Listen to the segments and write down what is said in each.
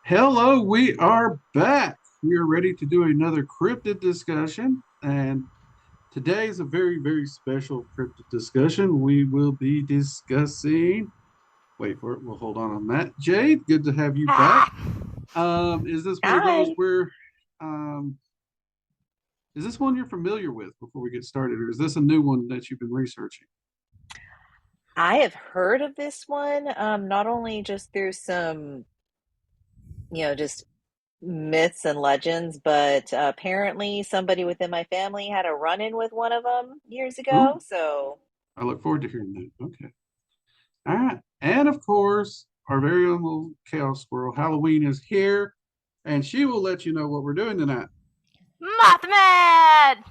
Hello, we are back. We are ready to do another cryptid discussion. And today is a very, very special cryptid discussion. We will be discussing, wait for it, we'll hold on that. Jade, good to have you back. Ah, Is this one of those Hi. where, um, is this one you're familiar with before we get started, or is this a new one that you've been researching? I have heard of this one, not only just through some, just myths and legends, but apparently somebody within my family had a run-in with one of them years ago. Ooh, So, I look forward to hearing that. Okay. All right. And of course, our very own little chaos squirrel, Halloween is here, and she will let you know what we're doing tonight. Mothman!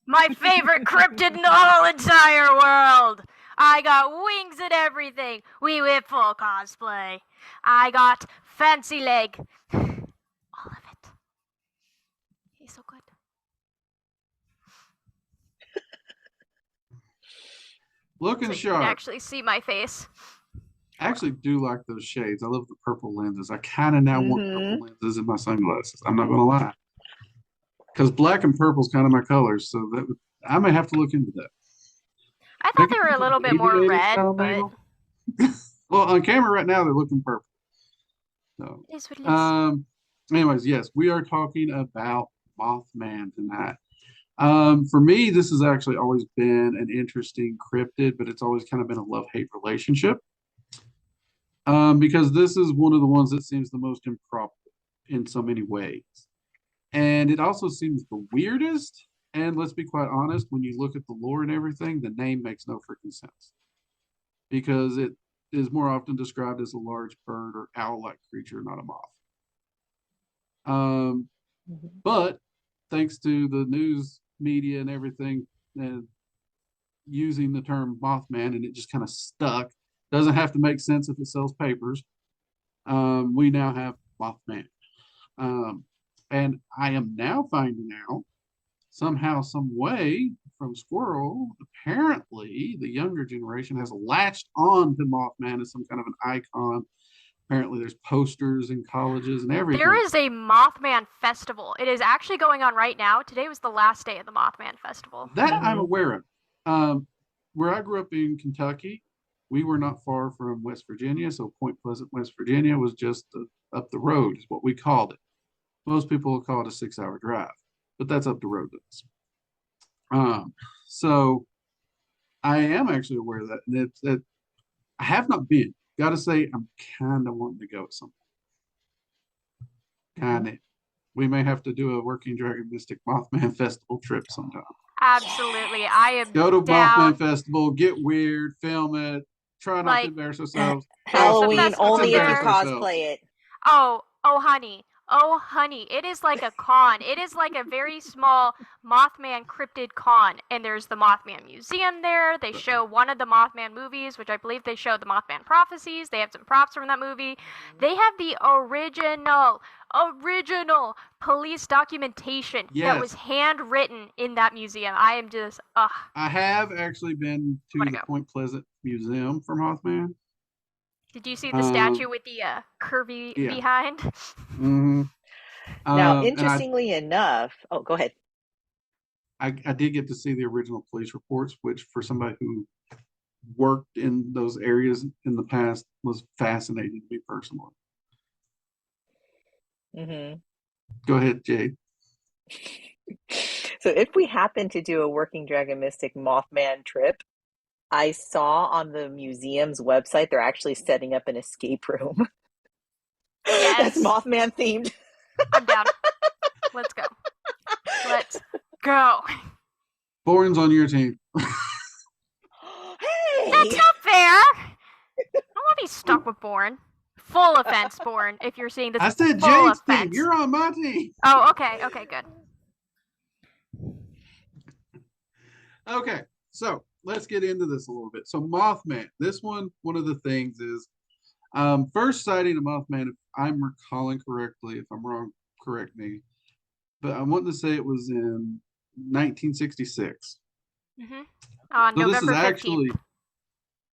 My favorite cryptid in the whole entire world! I got wings and everything. We went full cosplay. I got fancy leg. All of it. He's so good. Looking So you can sharp. actually see my face. I actually do like those shades. I love the purple lenses. I kind of now want purple hmm lenses in my sunglasses. I'm not going to lie. Because black and purple is kind of my colors. So I may have to look into that. I They thought could they were be a some little bit more aviator red, style but angle. Well, on camera right now, they're looking purple. So, it is what it is. anyways, yes, we are talking about Mothman tonight. For me, this has actually always been an interesting cryptid, but it's always kind of been a love-hate relationship. Because this is one of the ones that seems the most improbable in so many ways. And it also seems the weirdest. And let's be quite honest, when you look at the lore and everything, the name makes no freaking sense because it is more often described as a large bird or owl-like creature, not a moth. Um, hmm but thanks to the news media and everything, and using the term Mothman, and it just kind of stuck. Doesn't have to make sense if it sells papers. We now have Mothman. Um, and I am now finding out somehow, some way from Squirrel, apparently the younger generation has latched on to Mothman as some kind of an icon. Apparently, there's posters in colleges and There everything. is a Mothman festival. It is actually going on right now. Today was the last day of the Mothman festival. That I'm hmm aware of. Um, where I grew up in Kentucky, we were not far from West Virginia. So Point Pleasant, West Virginia was just up the road, is what we called it. Most people will call it a 6 hour drive, but that's up the road to us. Um, so I am actually aware of that. And I have not been. Got to say, I'm kind of wanting to go at some point. Kind of. We may have to do a Working Dragon Mystic Mothman Festival trip sometime. Absolutely. I am Go to Mothman down. Festival, get weird, film it, try not to Like, embarrass ourselves. there's Trust the me, Halloween let's festival only if you embarrass here. ourselves. cosplay it. Oh, honey, it is like a con. It is like a very small Mothman cryptid con. And there's the Mothman Museum there. They show one of the Mothman movies, which I believe they showed the Mothman Prophecies. They have some props from that movie. They have the original police documentation that was Yes, handwritten in that museum. I am just, ugh, I have actually been I to want the to go. Point Pleasant Museum for Mothman. Did you see the statue Um, with the curvy yeah. behind? hmm Now, And interestingly enough, oh, go ahead. I did get to see the original police reports, which for somebody who worked in those areas in the past was fascinating to me personally. hmm Go ahead, Jade. So, if we happen to do a Working Dragon Mystic Mothman trip, I saw on the museum's website they're actually setting up an escape room that's Yes, Mothman themed. I'm down. Let's go. Let's go. Bourne's on your team. That's Hey! not fair. I don't want to be stuck with Born. Full offense, Born. If you're seeing this, I said full Jade's team. offense. You're on my team. Oh, okay, okay, good. Okay, so let's get into this a little bit. So Mothman, this one of the things is first sighting of Mothman, if I'm recalling correctly, if I'm wrong, correct me. But I want to say it was in 1966. hmm On So this is November 15th. actually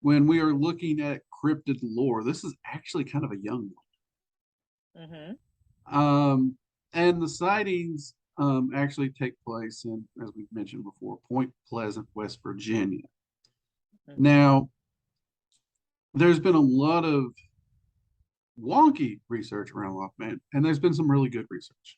when we are looking at cryptid lore. This is actually kind of a young one. And the sightings actually take place in, as we've mentioned before, Point Pleasant, West Virginia. Now, there's been a lot of wonky research around Mothman, and there's been some really good research.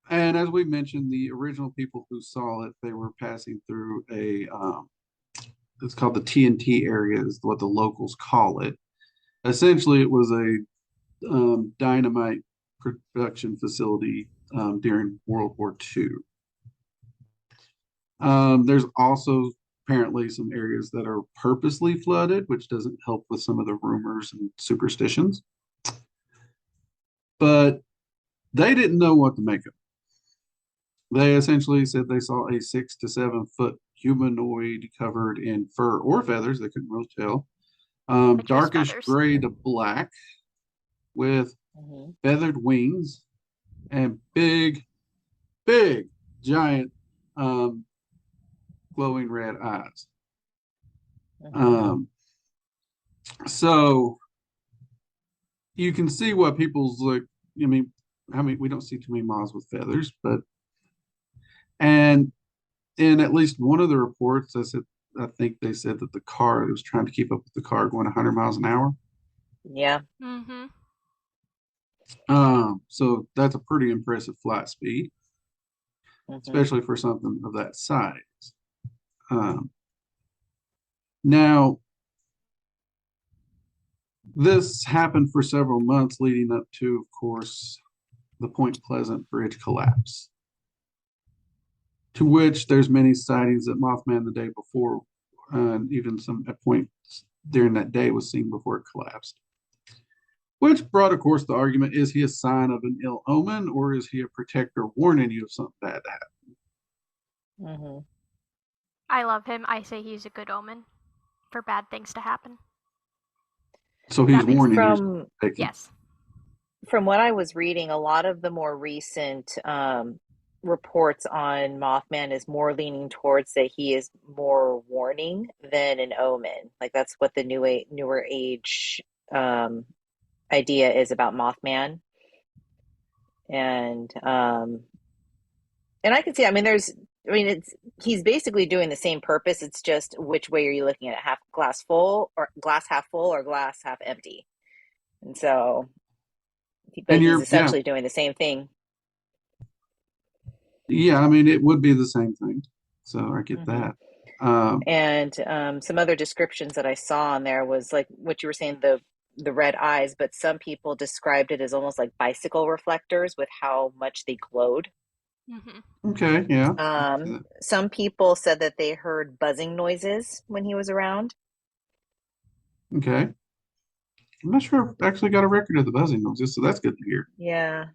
And as we mentioned, the original people who saw it, they were passing through a, it's called the TNT area, is what the locals call it. Essentially, it was a dynamite production facility during World War II. There's also apparently some areas that are purposely flooded, which doesn't help with some of the rumors and superstitions. But they didn't know what to make of it. They essentially said they saw a 6 to 7 foot humanoid covered in fur or feathers. They couldn't really tell. Darkish feathers. gray to black with feathered wings and big, giant glowing red eyes. So you can see what people's like. I mean, we don't see too many moths with feathers, but and in at least one of the reports, I think they said that the car, it was trying to keep up with the car going 100 miles an hour. Yeah. So that's a pretty impressive flight speed, especially for something of that size. Now, this happened for several months leading up to, of course, the Point Pleasant Bridge collapse, to which there's many sightings that Mothman the day before, and even some at points during that day was seen before it collapsed. Which brought, of course, the argument, is he a sign of an ill omen, or is he a protector warning you of something bad to happen? I love him. I say he's a good omen for bad things to happen. So he's warning you. Yes. From what I was reading, a lot of the more recent reports on Mothman is more leaning towards that he is more warning than an omen. Like that's what the newer age idea is about Mothman. And I can see, he's basically doing the same purpose. It's just which way are you looking at it? Half glass full or glass half full or glass half empty? And so but he's essentially doing the same thing. Yeah, I mean, it would be the same thing. So I get that. And some other descriptions that I saw on there was like what you were saying, the red eyes, but some people described it as almost like bicycle reflectors with how much they glowed. Okay, yeah. Some people said that they heard buzzing noises when he was around. Okay. I'm not sure I've actually got a record of the buzzing noises, so that's good to hear. Yeah.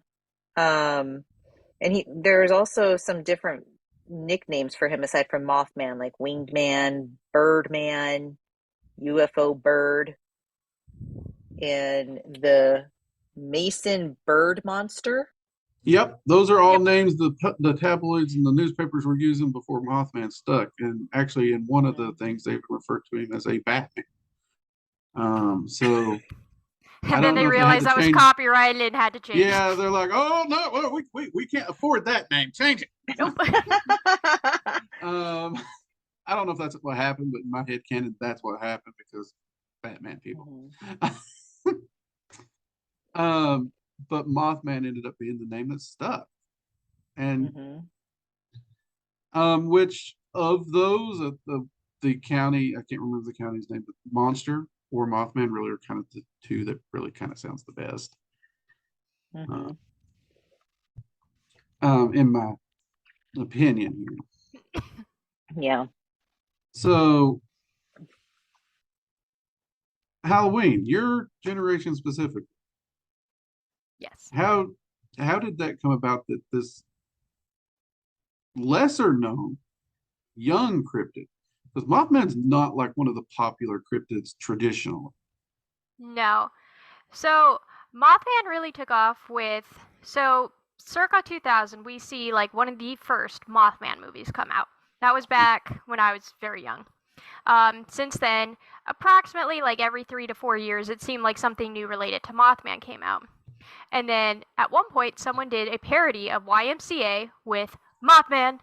And there's also some different nicknames for him aside from Mothman, like Winged Man, Birdman, UFO Bird, and the Mason Bird Monster. Yep, those are all names the tabloids and the newspapers were using before Mothman stuck. And actually, in one of the things, they referred to him as a Batman. So and then they realized that was copyrighted and had to change. Yeah, they're like, oh no, well, we can't afford that name. Change it. Nope. I don't know if that's what happened, but in my head canon, that's what happened because Batman people. But Mothman ended up being the name that stuck. And which of those the county, I can't remember the county's name, but Monster or Mothman really are kind of the two that really kind of sounds the best. In my opinion here. Yeah. So Halloween, your generation specifically. Yes. How did that come about that this lesser known young cryptid, because Mothman's not like one of the popular cryptids traditionally. No. So Mothman really took off with, circa 2000, we see like one of the first Mothman movies come out. That was back when I was very young. Since then, approximately like every 3 to 4 years, it seemed like something new related to Mothman came out. And then at one point, someone did a parody of YMCA with Mothman.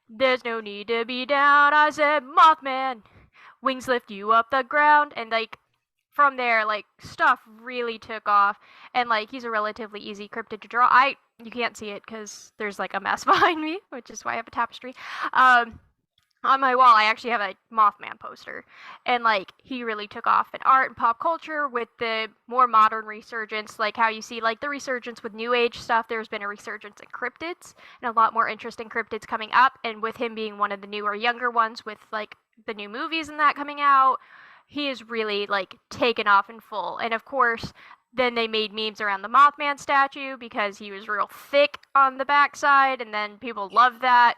There's no need to be down, I said, Mothman. Wings lift you up the ground. And like from there, like stuff really took off. And like he's a relatively easy cryptid to draw. You can't see it because there's like a mess behind me, which is why I have a tapestry. On my wall, I actually have a Mothman poster. And, like, he really took off in art and pop culture with the more modern resurgence, like how you see, like, the resurgence with New Age stuff. There's been a resurgence in cryptids and a lot more interest in cryptids coming up. And with him being one of the newer, younger ones with, like, the new movies and that coming out, he is really, like, taken off in full. And, of course, then they made memes around the Mothman statue because he was real thick on the backside, and then people loved that,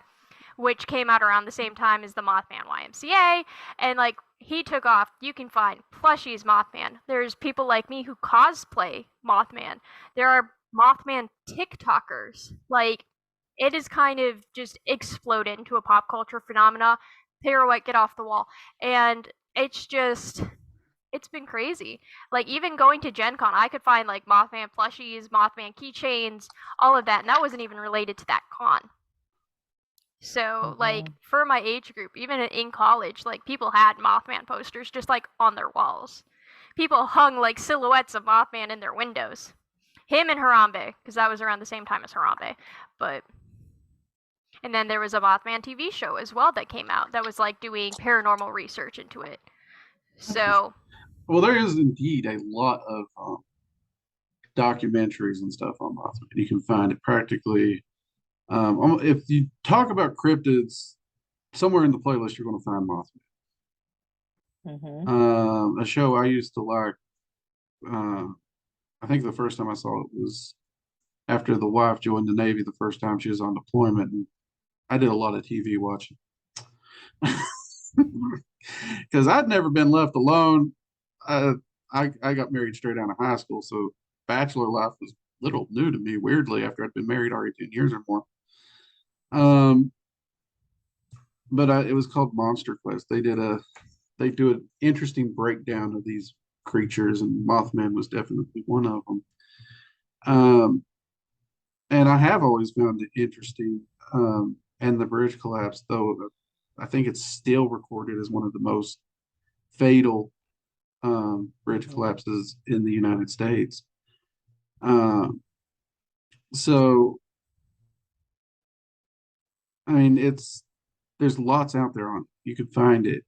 which came out around the same time as the Mothman YMCA, and like he took off. You can find plushies Mothman. There's people like me who cosplay Mothman. There are Mothman TikTokers. Like it is kind of just exploded into a pop culture phenomena. Pirouette, get off the wall, and it's been crazy. Like even going to Gen Con, I could find like Mothman plushies, Mothman keychains, all of that, and that wasn't even related to that con. So, like, for my age group, even in college, like, people had Mothman posters just, like, on their walls. People hung, like, silhouettes of Mothman in their windows. Him and Harambe, because that was around the same time as Harambe. And then there was a Mothman TV show as well that came out that was, like, doing paranormal research into it. So. Well, there is indeed a lot of documentaries and stuff on Mothman. You can find it practically. If you talk about cryptids, somewhere in the playlist you're going to find Mothman. A show I used to like. I think the first time I saw it was after the wife joined the Navy. The first time she was on deployment, and I did a lot of TV watching because I'd never been left alone. I got married straight out of high school, so bachelor life was a little new to me. Weirdly, after I'd been married already 10 years or more. But it was called Monster Quest. They do an interesting breakdown of these creatures, and Mothman was definitely one of them. And I have always found it interesting. And the bridge collapse, though, I think it's still recorded as one of the most fatal bridge collapses in the United States. So. I mean, there's lots out there on it. You can find it.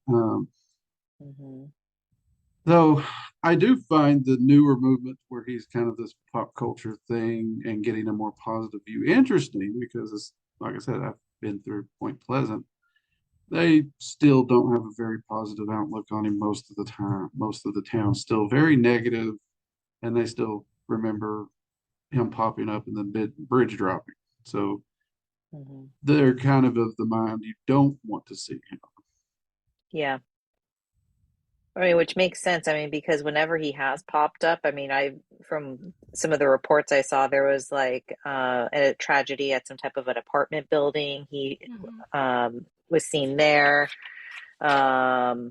Though I do find the newer movement where he's kind of this pop culture thing and getting a more positive view interesting because it's like I said, I've been through Point Pleasant. They still don't have a very positive outlook on him most of the time. Most of the town's still very negative, and they still remember him popping up and then bridge dropping. So. They're kind of the mind you don't want to see him. Yeah. I mean, which makes sense. I mean, because whenever he has popped up, I mean, from some of the reports I saw, there was like a tragedy at some type of an apartment building. He was seen there. There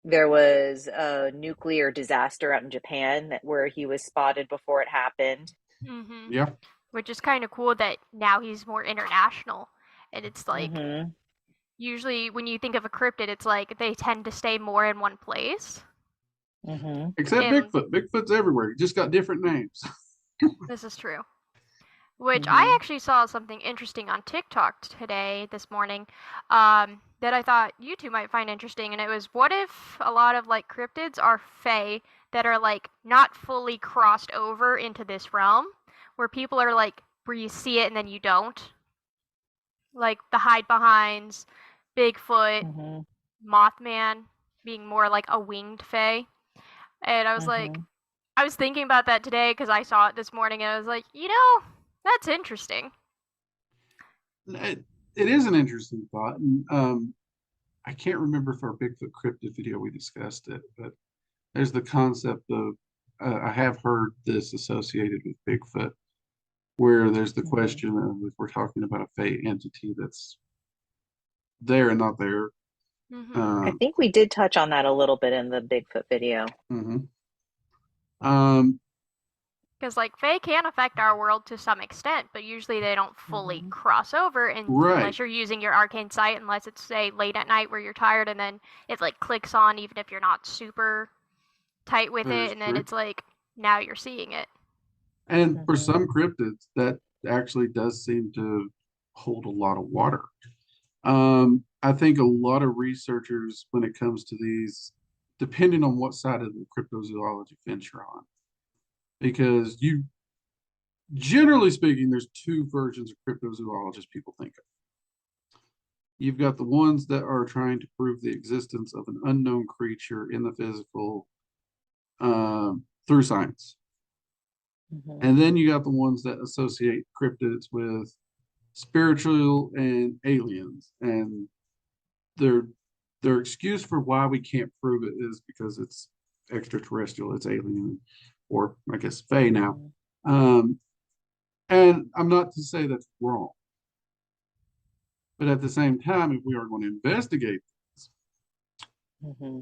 was a nuclear disaster out in Japan where he was spotted before it happened. Yeah. Which is kind of cool that now he's more international. And it's like, usually when you think of a cryptid, it's like they tend to stay more in one place. Except Bigfoot. Bigfoot's everywhere. He just got different names. This is true. Which I actually saw something interesting on TikTok this morning, that I thought you two might find interesting. And it was, what if a lot of like cryptids are fae that are like not fully crossed over into this realm? Where people are like, where you see it and then you don't. Like the hide behinds, Bigfoot, Mothman being more like a winged fae. And I was like, I was thinking about that today because I saw it this morning and I was like, that's interesting. It is an interesting thought. And I can't remember if our Bigfoot cryptid video we discussed it, but there's the concept of, I have heard this associated with Bigfoot, where there's the question of if we're talking about a fey entity that's there and not there, Mm-hmm. I Um, think we did touch on that a little bit in the Bigfoot video. mhm. Um, Because, like, Fae can affect our world to some extent, but usually they don't fully Hmm. cross over right. unless you're using your arcane sight, unless it's, say, late at night where you're tired and then it, like, clicks on even if you're not super tight with That it, is and then true. it's like, now you're seeing it. And for Hmm. some cryptids, that actually does seem to hold a lot of water. I think a lot of researchers, when it comes to these, depending on what side of the cryptozoology fence you're on, because you, generally speaking, there's two versions of cryptozoologists people think of. You've got the ones that are trying to prove the existence of an unknown creature in the physical through science. Hmm. And then you got the ones that associate cryptids with spiritual and aliens. And their their excuse for why we can't prove it is because it's extraterrestrial, it's alien, or I guess Fae now. Hmm. Um, and I'm not to say that's wrong, but at the same time, if we are going to investigate this, Hmm.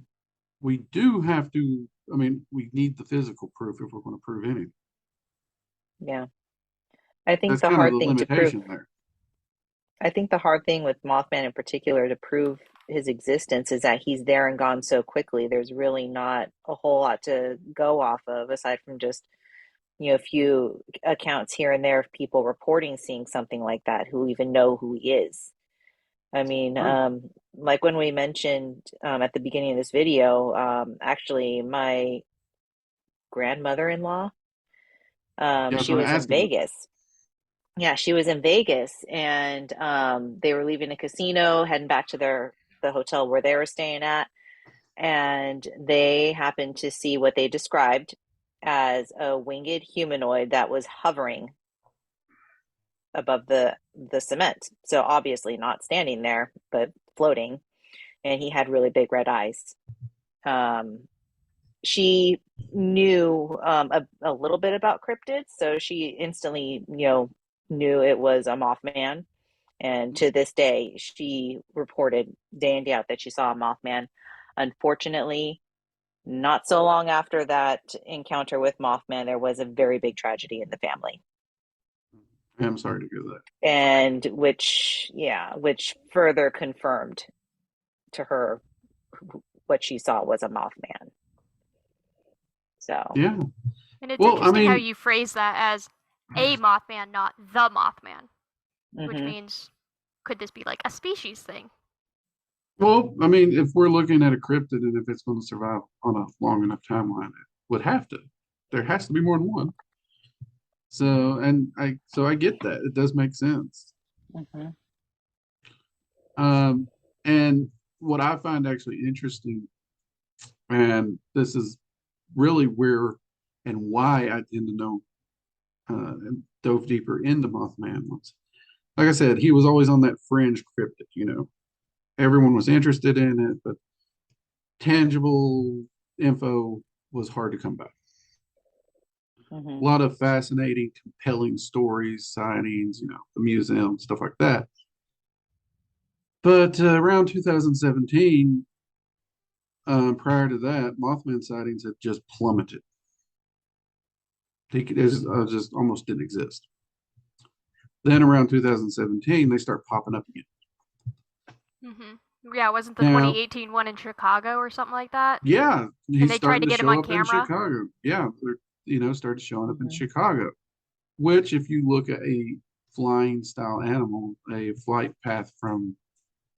we do have to. I mean, we need the physical proof if we're going to prove anything. Yeah. I think That's the kind of the hard thing to prove, limitation there. I think the hard thing with Mothman in particular to prove his existence is that he's there and gone so quickly. There's really not a whole lot to go off of aside from just, a few accounts here and there of people reporting seeing something like that who even know who he is. I mean, True. like when we mentioned at the beginning of this video, actually, my grandmother-in-law, Yeah, I was she going to was in ask about that. Vegas. Yeah, she was in Vegas, and they were leaving a casino, heading back to the hotel where they were staying at, and they happened to see what they described as a winged humanoid that was hovering above the cement. So obviously not standing there, but floating, and he had really big red eyes. Um, she knew a little bit about cryptids, so she instantly, knew it was a Mothman. And to this day, she reported day in, day out that she saw a Mothman. Unfortunately, not so long after that encounter with Mothman, there was a very big tragedy in the family. I'm sorry to hear that. And which further confirmed to her what she saw was a Mothman. So, Yeah. And it's Well, I interesting how mean, you phrase that as a Mothman, not the Mothman, which mhm. means could this be like a species thing? if we're looking at a cryptid and if it's going to survive on a long enough timeline, it would have to. There has to be more than one. So I get that. It does make sense. Mhm. Um, and what I find actually interesting, and this is really where and why I tend to know and dove deeper into Mothman was, like I said, he was always on that fringe cryptid. Everyone was interested in it, but tangible info was hard to come by. A Mhm. lot of fascinating, compelling stories, sightings, the museum, stuff like that. But around 2017, prior to that, Mothman sightings had just plummeted. Just almost didn't exist. Then around 2017, they start popping up again. Yeah, wasn't the Now, 2018 one in Chicago or something like that? yeah, And he's they tried starting to to get him show on up in camera? Chicago. Yeah, started showing up in Mhm. Chicago, which if you look at a flying style animal, a flight path from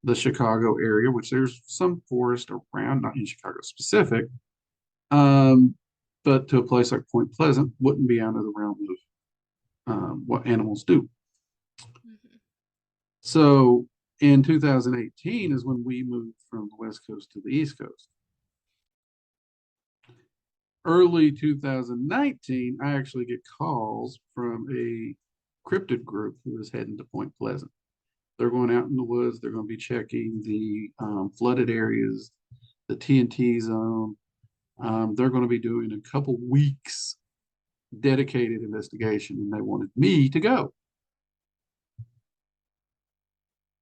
the Chicago area, which there's some forest around, not in Chicago specific, um, but to a place like Point Pleasant wouldn't be out of the realm of what animals do. Mm-hmm. So in 2018 is when we moved from the West Coast to the East Coast. Early 2019, I actually get calls from a cryptid group who is heading to Point Pleasant. They're going out in the woods. They're going to be checking the flooded areas, the TNT zone. They're going to be doing a couple weeks dedicated investigation, and they wanted me to go.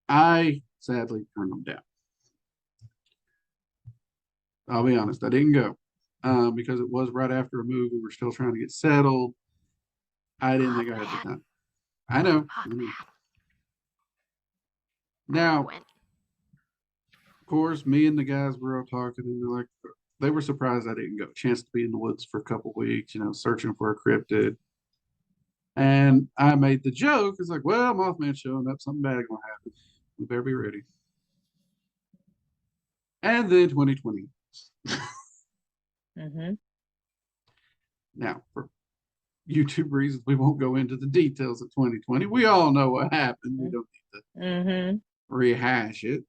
I sadly turned them down. I'll be honest, I didn't go because it was right after a move. We were still trying to get settled. I didn't think I had the Mothman. time. I know. I know. Mothman. I Now, went. of course, me and the guys were all talking, and they're like, they were surprised I didn't go. Chance to be in the woods for a couple weeks, searching for a cryptid. And I made the joke. It's like, well, Mothman's showing up. Something bad gonna happen. We better be ready. And then 2020. Mm-hmm. Now, for YouTube reasons, we won't go into the details of 2020. We all know what happened. We don't need to Mm-hmm. rehash it.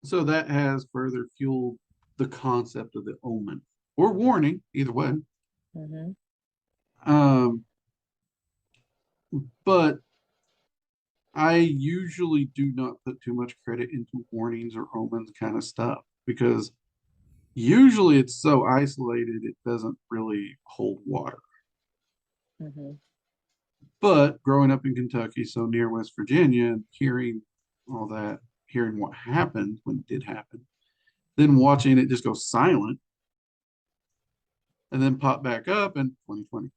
So that has further fueled the concept of the omen or warning, either way. Mm-hmm. But I usually do not put too much credit into warnings or omens kind of stuff because usually it's so isolated it doesn't really hold water. Mm-hmm. But growing up in Kentucky, so near West Virginia, and hearing all that, hearing what happened when it did happen, then watching it just go silent and then pop back up in 2020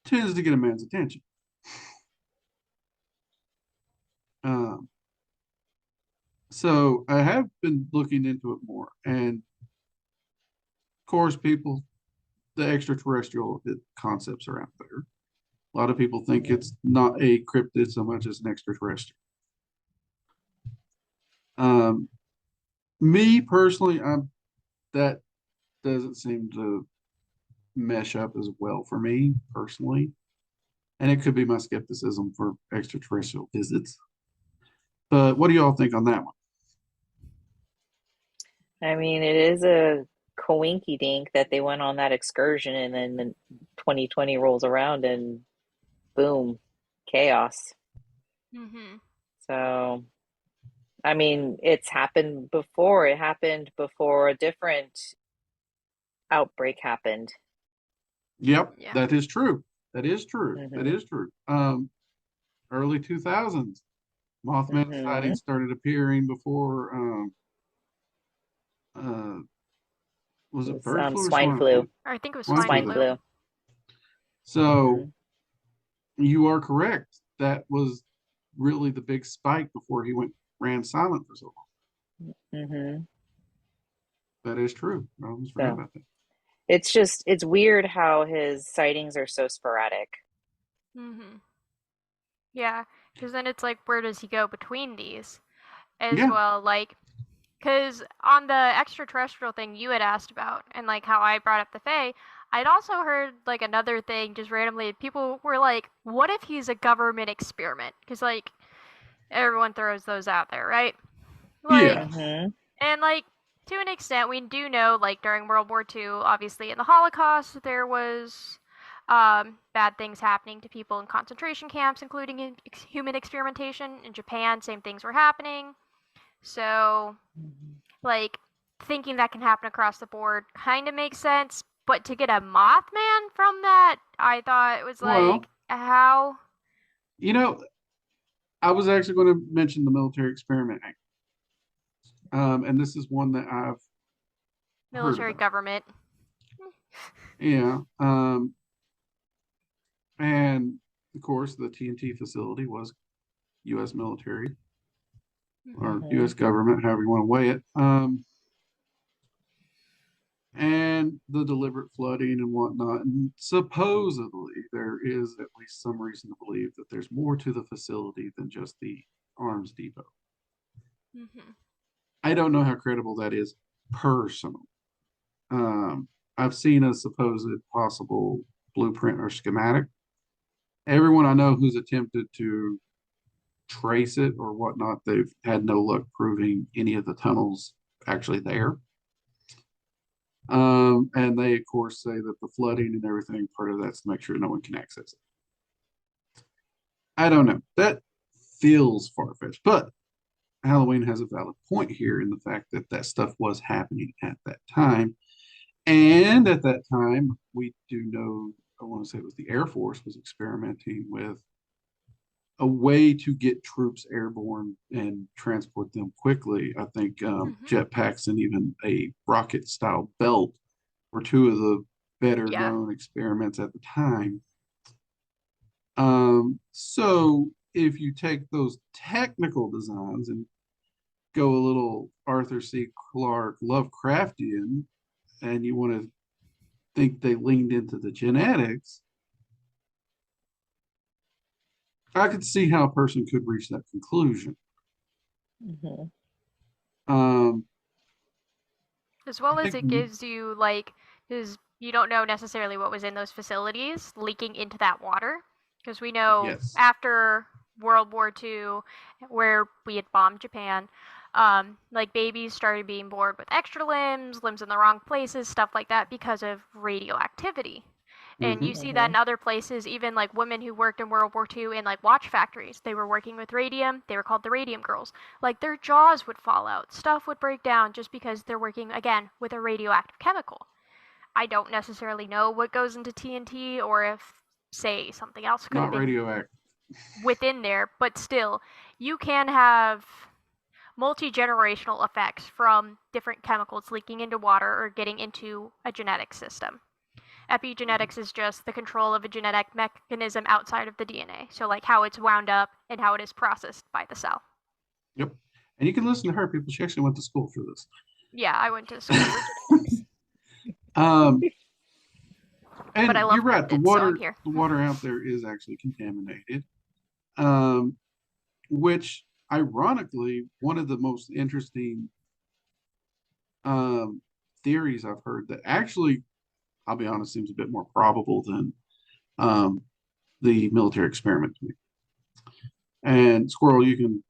tends to get a man's attention. Um, so I have been looking into it more, and of course, the extraterrestrial concepts are out there. A lot of people think it's not a cryptid so much as an extraterrestrial. Um, Me personally, that doesn't seem to mesh up as well for me personally, and it could be my skepticism for extraterrestrial visits. But what do y'all think on that one? I mean, it is a coinky dink that they went on that excursion and then the 2020 rolls around and boom, chaos. Mm-hmm. So, I mean, it's happened before. It happened before a different outbreak happened. Yep, Yeah. that is true. That is true. That Mm-hmm. is true. Early 2000s, Mothman Mm-hmm. sightings started appearing before. Uh, was It it was bird flu or swine swine flu. flu? I think it was Swine flu. swine Swine Then. flu. flu. So Mm-hmm. you are correct. That was really the big spike before he ran silent for so long. Mm-hmm. That is true. I almost forgot So about that. it's weird how his sightings are so sporadic. Mm-hmm. Yeah, because then it's like, where does he go between these as Yeah, well? Like, because on the extraterrestrial thing you had asked about, and like how I brought up the Fae, I'd also heard like another thing just randomly. People were like, what if he's a government experiment? Because like everyone throws those out there, right? Like, yeah, Mm-hmm. and like to an extent, we do know like during World War II, obviously in the Holocaust, there was bad things happening to people in concentration camps, including in human experimentation. In Japan, same things were happening. So, like, thinking that can happen across the board kind of makes sense. But to get a Mothman from that, I thought it was like, Well, how? you know, I was actually going to mention the military experiment act, and this is one that I've heard Military about. government. Yeah, and of course, the TNT facility was U.S. military or Mm-hmm. U.S. government, however you want to weigh it. And the deliberate flooding and whatnot. And supposedly, there is at least some reason to believe that there's more to the facility than just the arms depot. Mm-hmm. I don't know how credible that is personally. I've seen a supposed possible blueprint or schematic. Everyone I know who's attempted to trace it or whatnot, they've had no luck proving any of the tunnels actually there. And they, of course, say that the flooding and everything, part of that's to make sure no one can access it. I don't know. That feels far-fetched, but Halloween has a valid point here in the fact that that stuff was happening at that time. And at that time, we do know, I want to say it was the Air Force was experimenting with a way to get troops airborne and transport them quickly. I think jetpacks and even a rocket style belt were two of the better Yeah. known experiments at the time. So if you take those technical designs and go a little Arthur C. Clarke Lovecraftian, and you want to think they leaned into the genetics, I could see how a person could reach that conclusion. Mhm. Um, As well I as think, it gives you, like, because you don't know necessarily what was in those facilities leaking into that water. Because we know yes. after World War II, where we had bombed Japan, like babies started being born with extra limbs, limbs in the wrong places, stuff like that, because of radioactivity. And you see that in Mhm. other places, even like women who worked in World War II in like watch factories. They were working with radium. They were called the radium girls. Like their jaws would fall out, stuff would break down just because they're working again with a radioactive chemical. I don't necessarily know what goes into TNT or if, say, something else could have Not been radioactive. within there, but still, you can have multi generational effects from different chemicals leaking into water or getting into a genetic system. Epigenetics is just the control of a genetic mechanism outside of the DNA. So, like how it's wound up and how it is processed by the cell. Yep. And you can listen to her, people. She actually went to school for this. Yeah, I went to school for genetics, Um, but I and love you're right. cryptids, so I'm here. The water out there is actually contaminated. Which ironically, one of the most interesting um, theories I've heard that actually, I'll be honest, seems a bit more probable than um, the military experiment to me. And Squirrel, you can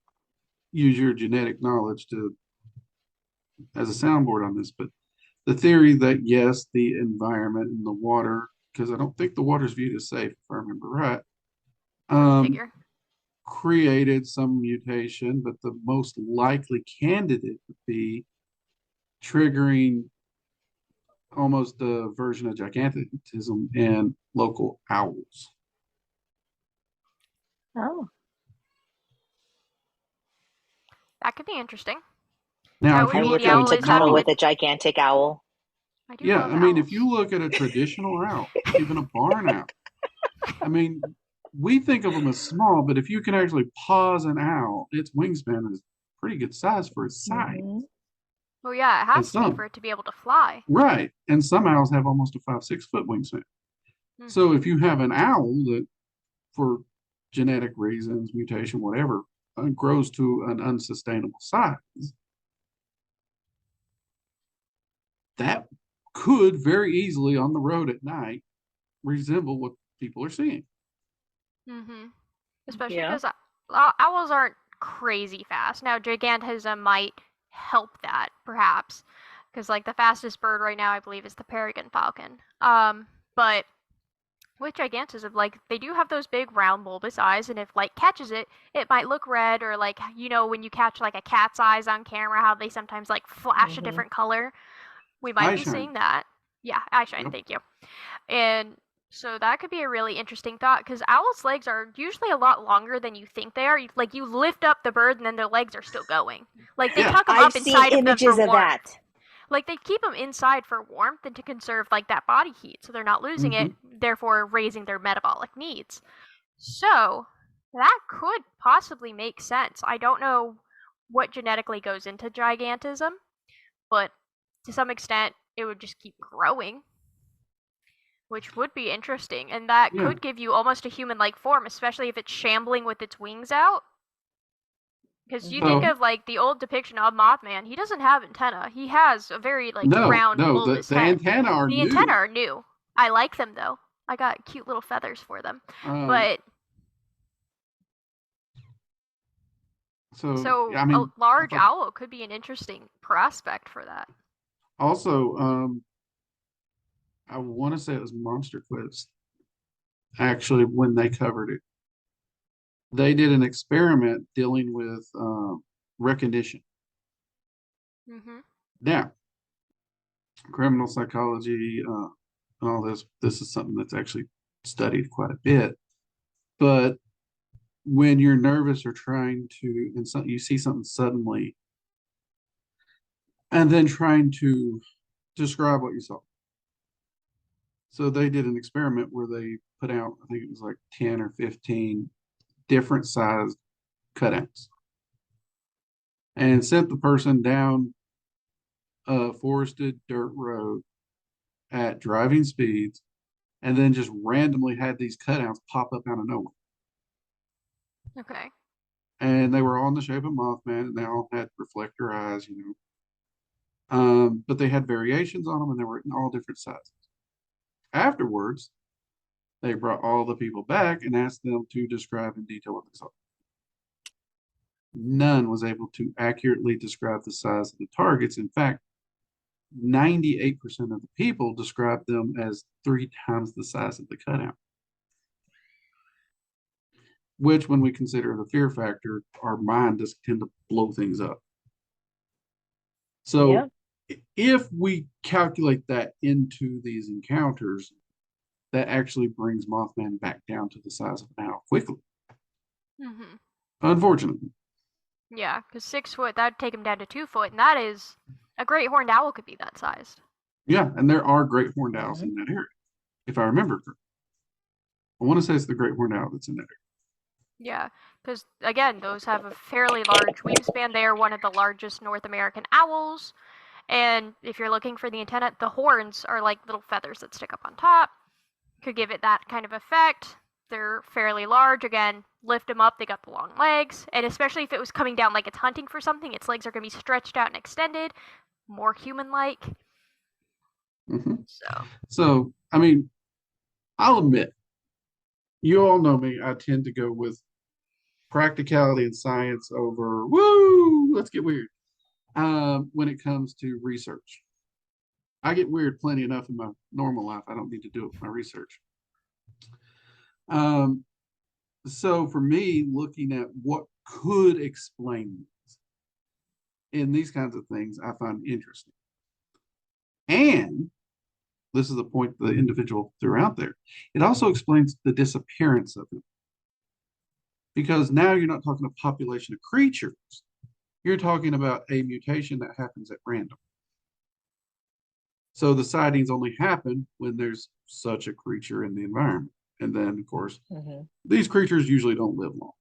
use your genetic knowledge to as a soundboard on this, but the theory that yes, the environment and the water, because I don't think the water is viewed as safe, if I remember right, Wouldn't um, figure. created some mutation, but the most likely candidate would be triggering almost a version of gigantism in local owls. Oh. That could be interesting. Now, That if would I you mean look would the at a love owl to is happy cuddle with. with a gigantic owl. I do yeah, love I mean, if owls. you look at a traditional owl, even a barn owl, I mean, we think of them as small, but if you can actually pause an owl, its wingspan is pretty good size for its size. Mhm. Well, yeah, it And has to be for some, it to be able to fly. right, and some owls have almost a 5, 6 foot wingspan. So Mm-hmm. if you have an owl that, for genetic reasons, mutation, whatever, grows to an unsustainable size, that could very easily on the road at night resemble what people are seeing. Mm-hmm. Especially Yeah. because owls aren't crazy fast. Now, gigantism might help that, perhaps, because like the fastest bird right now, I believe, is the peregrine falcon. But with gigantism, like they do have those big round bulbous eyes, and if light catches it, it might look red, or like when you catch like a cat's eyes on camera, how they sometimes like flash a Mhm. different color. We might Eye be shine. seeing that. Yeah, eye shine. Yep. Thank you. And so that could be a really interesting thought because owls' legs are usually a lot longer than you think they are. Like you lift up the bird and then their legs are still going. Like they Yeah. tuck them I've up seen inside of them for images of warmth. that. Like they keep them inside for warmth and to conserve like that body heat so they're not losing Mm-hmm. it, therefore raising their metabolic needs. So that could possibly make sense. I don't know what genetically goes into gigantism, but to some extent it would just keep growing, which would be interesting, and that Yeah. could give you almost a human-like form, especially if it's shambling with its wings out. Because you think Mhm. So of like the old depiction of Mothman, he doesn't have antenna. He has a very like no, round, no, bulbous the head. antennae are The antennae new. are new. I like them though. I got cute little feathers for them. Um, But so so I a mean, large owl could be an interesting prospect for that. also, I want to say it was Monster Quest. Actually, when they covered it, they did an experiment dealing with recognition. Mm-hmm. Now, criminal psychology, all this is something that's actually studied quite a bit. But when you're nervous or trying to, and so you see something suddenly, and then trying to describe what you saw. So they did an experiment where they put out, I think it was like 10 or 15 different sized cutouts and sent the person down a forested dirt road at driving speeds, and then just randomly had these cutouts pop up out of nowhere. Okay. And they were all in the shape of Mothman, and they all had reflector eyes, but they had variations on them, and they were in all different sizes. Afterwards, they brought all the people back and asked them to describe in detail what they saw. None was able to accurately describe the size of the targets. In fact, 98% of the people described them as 3 times the size of the cutout. Which, when we consider the fear factor, our mind just tend to blow things up. So Yeah. if we calculate that into these encounters, that actually brings Mothman back down to the size of an owl quickly. Mm-hmm. Unfortunately. Yeah, because 6 foot, that'd take him down to 2 foot, and that is a great horned owl could be that sized. Yeah, and there are great horned owls in that area, if I remember correctly. I want to say it's the great horned owl that's in that area. Yeah, because again, those have a fairly large wingspan. They are one of the largest North American owls. And if you're looking for the antenna, the horns are like little feathers that stick up on top. Could give it that kind of effect. They're fairly large. Again, lift them up, they got the long legs. And especially if it was coming down like it's hunting for something, its legs are going to be stretched out and extended, more human-like. Mm-hmm. So, So, I mean, I'll admit, you all know me, I tend to go with practicality and science over, woo, let's get weird. When it comes to research, I get weird plenty enough in my normal life. I don't need to do it with my research. So for me, looking at what could explain this in these kinds of things, I find interesting. And this is the point the individual threw out there. It also explains the disappearance of them. Because now you're not talking a population of creatures. You're talking about a mutation that happens at random. So the sightings only happen when there's such a creature in the environment. And then, of course, these creatures usually don't live long.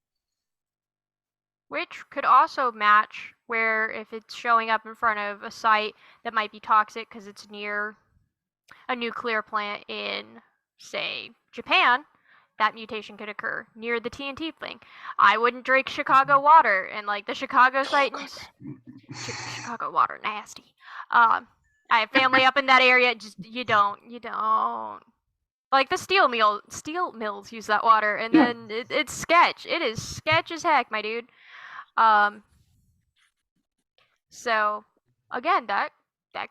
which could also match where if it's showing up in front of a site that might be toxic because it's near a nuclear plant in, say, Japan, that mutation could occur near the TNT thing. I wouldn't drink Chicago water, and like the Chicago sightings, Chicago water nasty. I have family up in that area. Just you don't. Like the steel mills use that water, and then it's sketch. It is sketch as heck, my dude. So again, that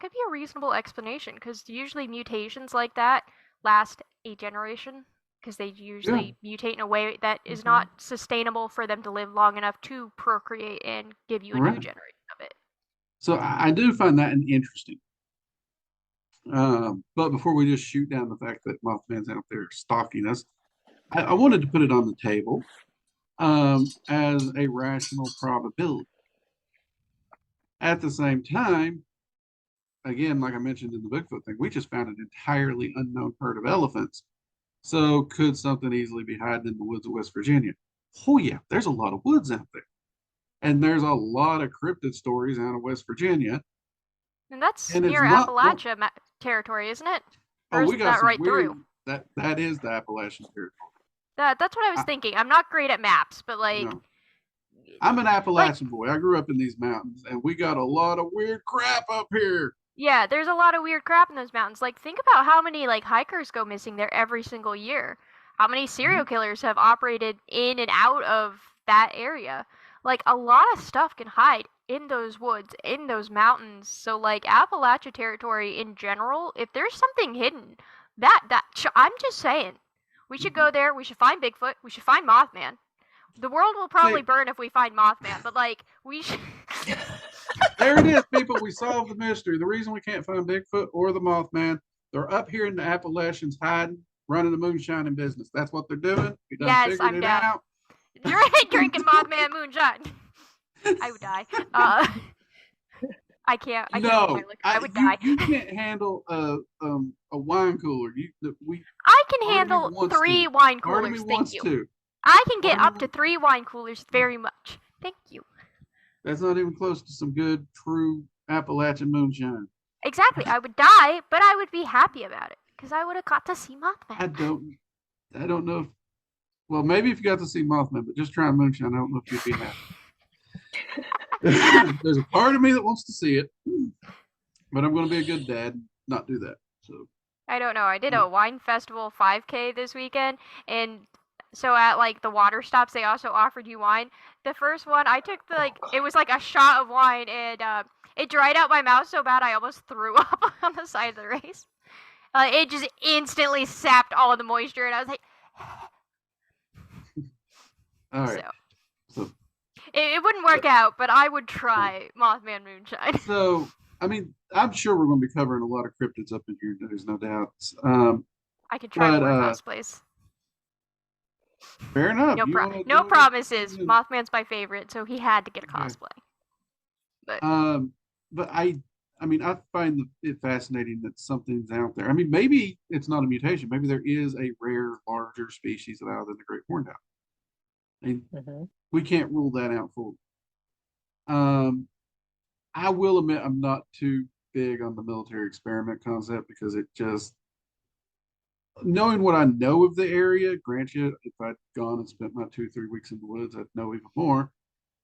could be a reasonable explanation because usually mutations like that last a generation because they usually mutate in a way that is not sustainable for them to live long enough to procreate and give you a new generation of it. So I do find that interesting. But before we just shoot down the fact that Mothman's out there stalking us, I wanted to put it on the table as a rational probability. At the same time, again, like I mentioned in the Bigfoot thing, we just found an entirely unknown herd of elephants. So could something easily be hiding in the woods of West Virginia? Oh yeah, there's a lot of woods out there. And there's a lot of cryptid stories out of West Virginia. And that's near Appalachia territory, isn't it? Or we got that right weird, through? That is the Appalachian territory. That's what I was thinking. I'm not great at maps, but like... No. I'm an Appalachian boy. I grew up in these mountains, and we got a lot of weird crap up here. Yeah, there's a lot of weird crap in those mountains. Like, think about how many, like, hikers go missing there every single year. How many serial killers have operated in and out of that area. Like, a lot of stuff can hide in those woods, in those mountains. So, like, Appalachia territory in general, if there's something hidden, I'm just saying, we should go there, we should find Bigfoot, we should find Mothman. The world will probably burn if we find Mothman, but, like, we should... There it is, people. We solved the mystery. The reason we can't find Bigfoot or the Mothman, they're up here in the Appalachians hiding, running the moonshining business. That's what they're doing. We done figured it out. drinking Mothman moonshine. I would die. I can't hold my No, liquor. I would die. you can't handle a wine cooler. I can Part of me handle wants 3 to. wine Part of me coolers, thank wants you. to. I can get Part of up me to 3 wine coolers very much. Thank you. That's not even close to some good, true Appalachian moonshine. Exactly. I would die, but I would be happy about it because I would have got to see Mothman. I don't know. Well, maybe if you got to see Mothman, but just trying moonshine, I don't know if you'd be happy. There's a part of me that wants to see it, but I'm going to be a good dad and not do that. So I don't know. I did a wine festival 5K this weekend, and so at like the water stops, they also offered you wine. The first one, I took it was like a shot of wine, and it dried out my mouth so bad I almost threw up on the side of the race. It just instantly sapped all the moisture, and I was like, all right. So it wouldn't work out, but I would try Mothman moonshine. So I mean, I'm sure we're going to be covering a lot of cryptids up in here. There's no doubt. I could try more cosplays. Fair enough. No promises. Mothman's my favorite, so he had to get a cosplay. But I mean, I find it fascinating that something's out there. I mean, maybe it's not a mutation. Maybe there is a rare, larger species other than the great horned owl. I mean, we can't rule that out fully. I will admit I'm not too big on the military experiment concept because it just, knowing what I know of the area, grant you, if I'd gone and spent my 2-3 weeks in the woods, I'd know even more.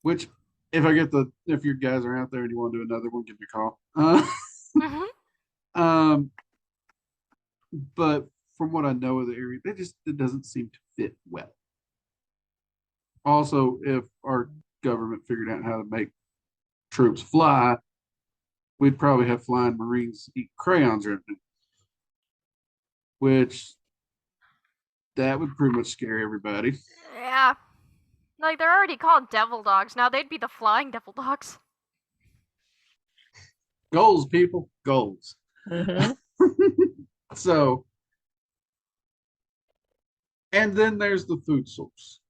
Which, if you guys are out there and you want to do another one, give me a call. But from what I know of the area, it doesn't seem to fit well. Also, if our government figured out how to make troops fly, we'd probably have flying Marines eat crayons right now. Which that would pretty much scare everybody. Yeah. Like, they're already called devil dogs. Now they'd be the flying devil dogs. Goals, people. Goals. So, and then there's the food source.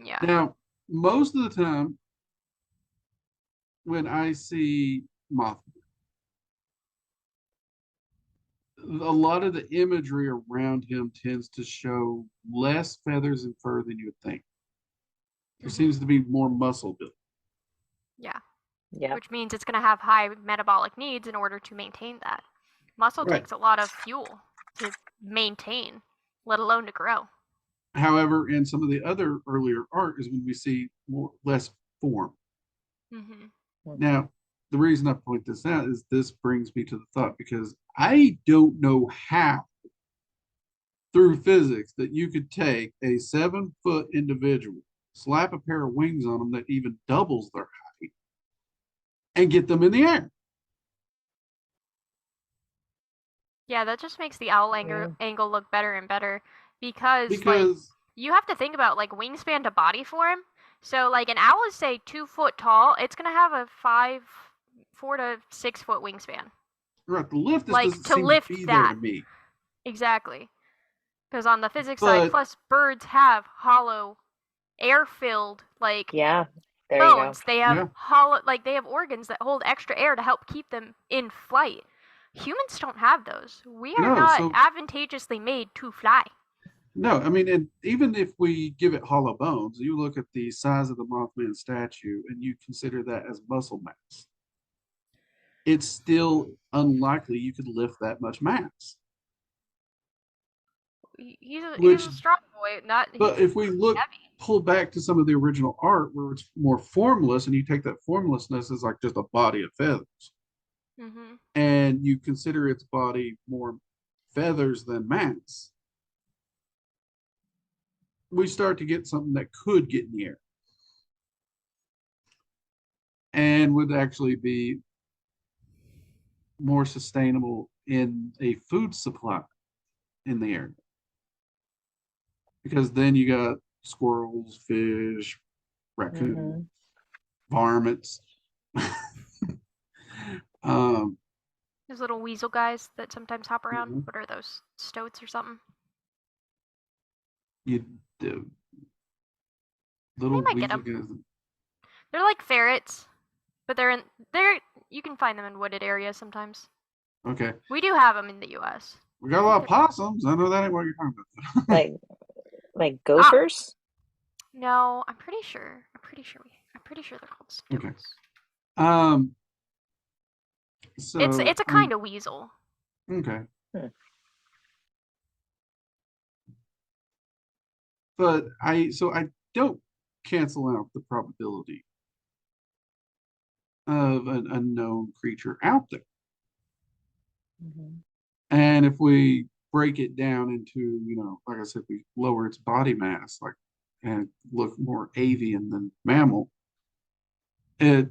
Yeah. Now, most of the time, when I see Mothman, a lot of the imagery around him tends to show less feathers and fur than you would think. There seems to be more muscle built. Yeah. Yeah. Which means it's going to have high metabolic needs in order to maintain that. Muscle takes a lot of fuel to maintain, let alone to grow. However, in some of the other earlier art is when we see less form. Now, the reason I point this out is this brings me to the thought, because I don't know how, through physics, that you could take a 7-foot individual, slap a pair of wings on them that even doubles their height, and get them in the air. Yeah, that just makes the owl angle look better and better because like, you have to think about like wingspan to body form. So like an owl is say 2 foot tall, it's gonna have a 4 to 6 foot wingspan. Right, the lift like doesn't to seem lift to be that. there to me. Exactly. Because on the physics side, plus birds have hollow, air-filled like there bones. You go. They have hollow, like they have organs that hold extra air to help keep them in flight. Humans don't have those. We are not advantageously made to fly. No, I mean, and even if we give it hollow bones, you look at the size of the Mothman statue and you consider that as muscle mass. It's still unlikely you could lift that much mass. He's a strong boy. But if we pull back to some of the original art where it's more formless, and you take that formlessness as like just a body of feathers, and you consider its body more feathers than mass, we start to get something that could get in the air and would actually be more sustainable in a food supply in the area. Because then you got squirrels, fish, raccoons, varmints. Those little weasel guys that sometimes hop around. What are those? Stoats or something? Little might get 'em. weasel guys. They're like ferrets, but they're you can find them in wooded areas sometimes. Okay. We do have them in the U.S. We got a lot of possums. I know that ain't what you're talking about. Like gophers? No, I'm pretty sure they're called stoats. Okay. Um. So It's a kind of weasel. Okay. Hmm. But I don't cancel out the probability of an unknown creature out there. Mm-hmm. And if we break it down into, like I said, we lower its body mass, and look more avian than mammal, it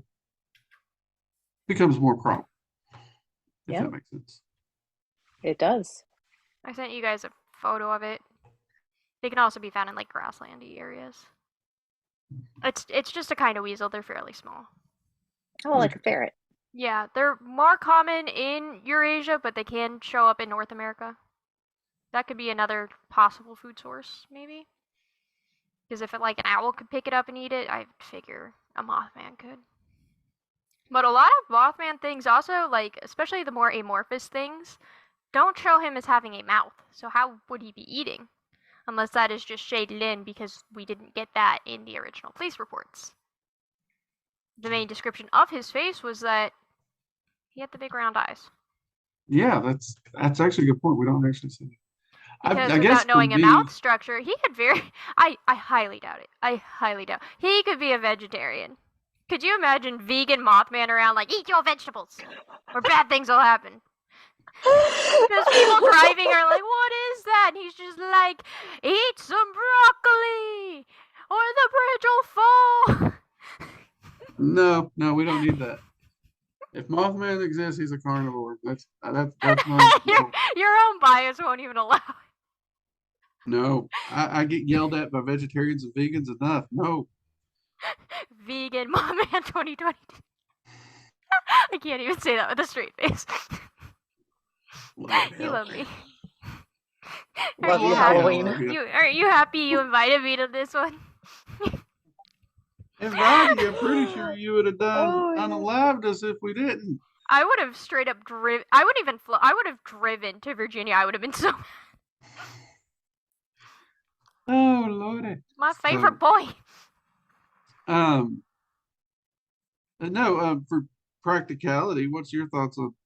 becomes more probable, if Yeah. that makes sense. It does. I sent you guys a photo of it. They can also be found in like grasslandy areas. It's just a kind of weasel. They're fairly small. Oh, like a ferret. Yeah, they're more common in Eurasia, but they can show up in North America. That could be another possible food source, maybe. Because if an owl could pick it up and eat it, I figure a Mothman could. But a lot of Mothman things also, especially the more amorphous things, don't show him as having a mouth. So how would he be eating? Unless that is just shaded in because we didn't get that in the original police reports. The main description of his face was that he had the big round eyes. Yeah, that's actually a good point. We don't actually see it. Because I guess without knowing for a me, mouth structure, he could I highly doubt it. I highly doubt. He could be a vegetarian. Could you imagine vegan Mothman around eat your vegetables or bad things will happen? Because people driving are like, what is that? And he's just like, eat some broccoli or the bridge will fall. No, we don't need that. If Mothman exists, he's a carnivore. That's my your own bias won't even allow it. No, I get yelled at by vegetarians and vegans enough. No. Vegan Mothman 2020. I can't even say that with a straight face. You love me. Love you, Halloween. Aren't you happy you invited me to this one? And Roddy, I'm pretty sure you would have done unalived us if we didn't. I would have straight up driven. I would have driven to Virginia. I would have been so mad. Oh Lordy. My favorite boy. For practicality, what's your thoughts on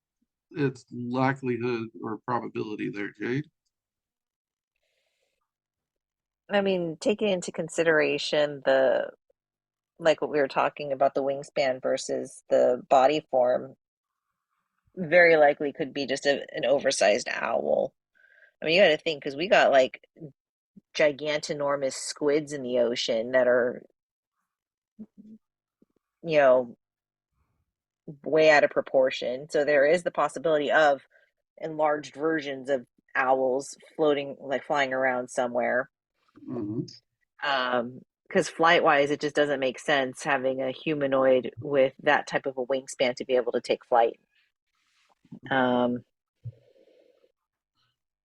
its likelihood or probability there, Jade? I mean, taking into consideration what we were talking about, the wingspan versus the body form, very likely could be just an oversized owl. I mean, you got to think, because we got gigantinormous squids in the ocean that are, way out of proportion. So there is the possibility of enlarged versions of owls floating, flying around somewhere. Mm-hmm. Because flight-wise, it just doesn't make sense having a humanoid with that type of a wingspan to be able to take flight.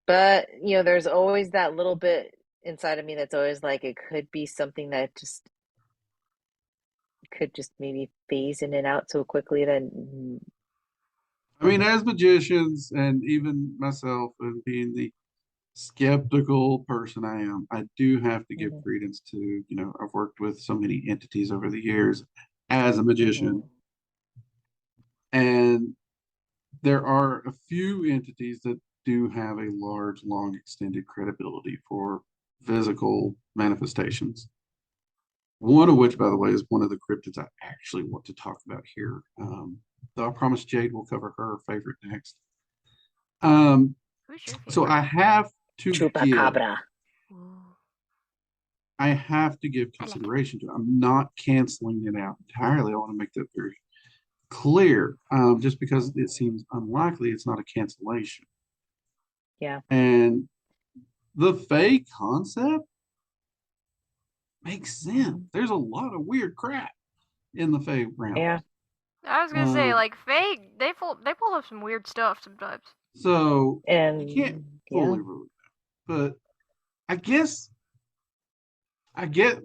But, there's always that little bit inside of me that's always it could be something that could just maybe phase in and out so quickly that... I mean, as magicians, and even myself, and being the skeptical person I am, I do have to give credence to, I've worked with so many entities over the years as a magician. And there are a few entities that do have a large, long, extended credibility for physical manifestations. One of which, by the way, is one of the cryptids I actually want to talk about here. Though I promise Jade will cover her favorite next. So I have to give consideration to it. I'm not canceling it out entirely. I want to make that very clear. Just because it seems unlikely, it's not a cancellation. Yeah. And the Fae concept makes sense. There's a lot of weird crap in the Fae realm. Yeah. I was gonna say, Fae, they pull up some weird stuff sometimes. So you can't fully rule it out. But I guess I get,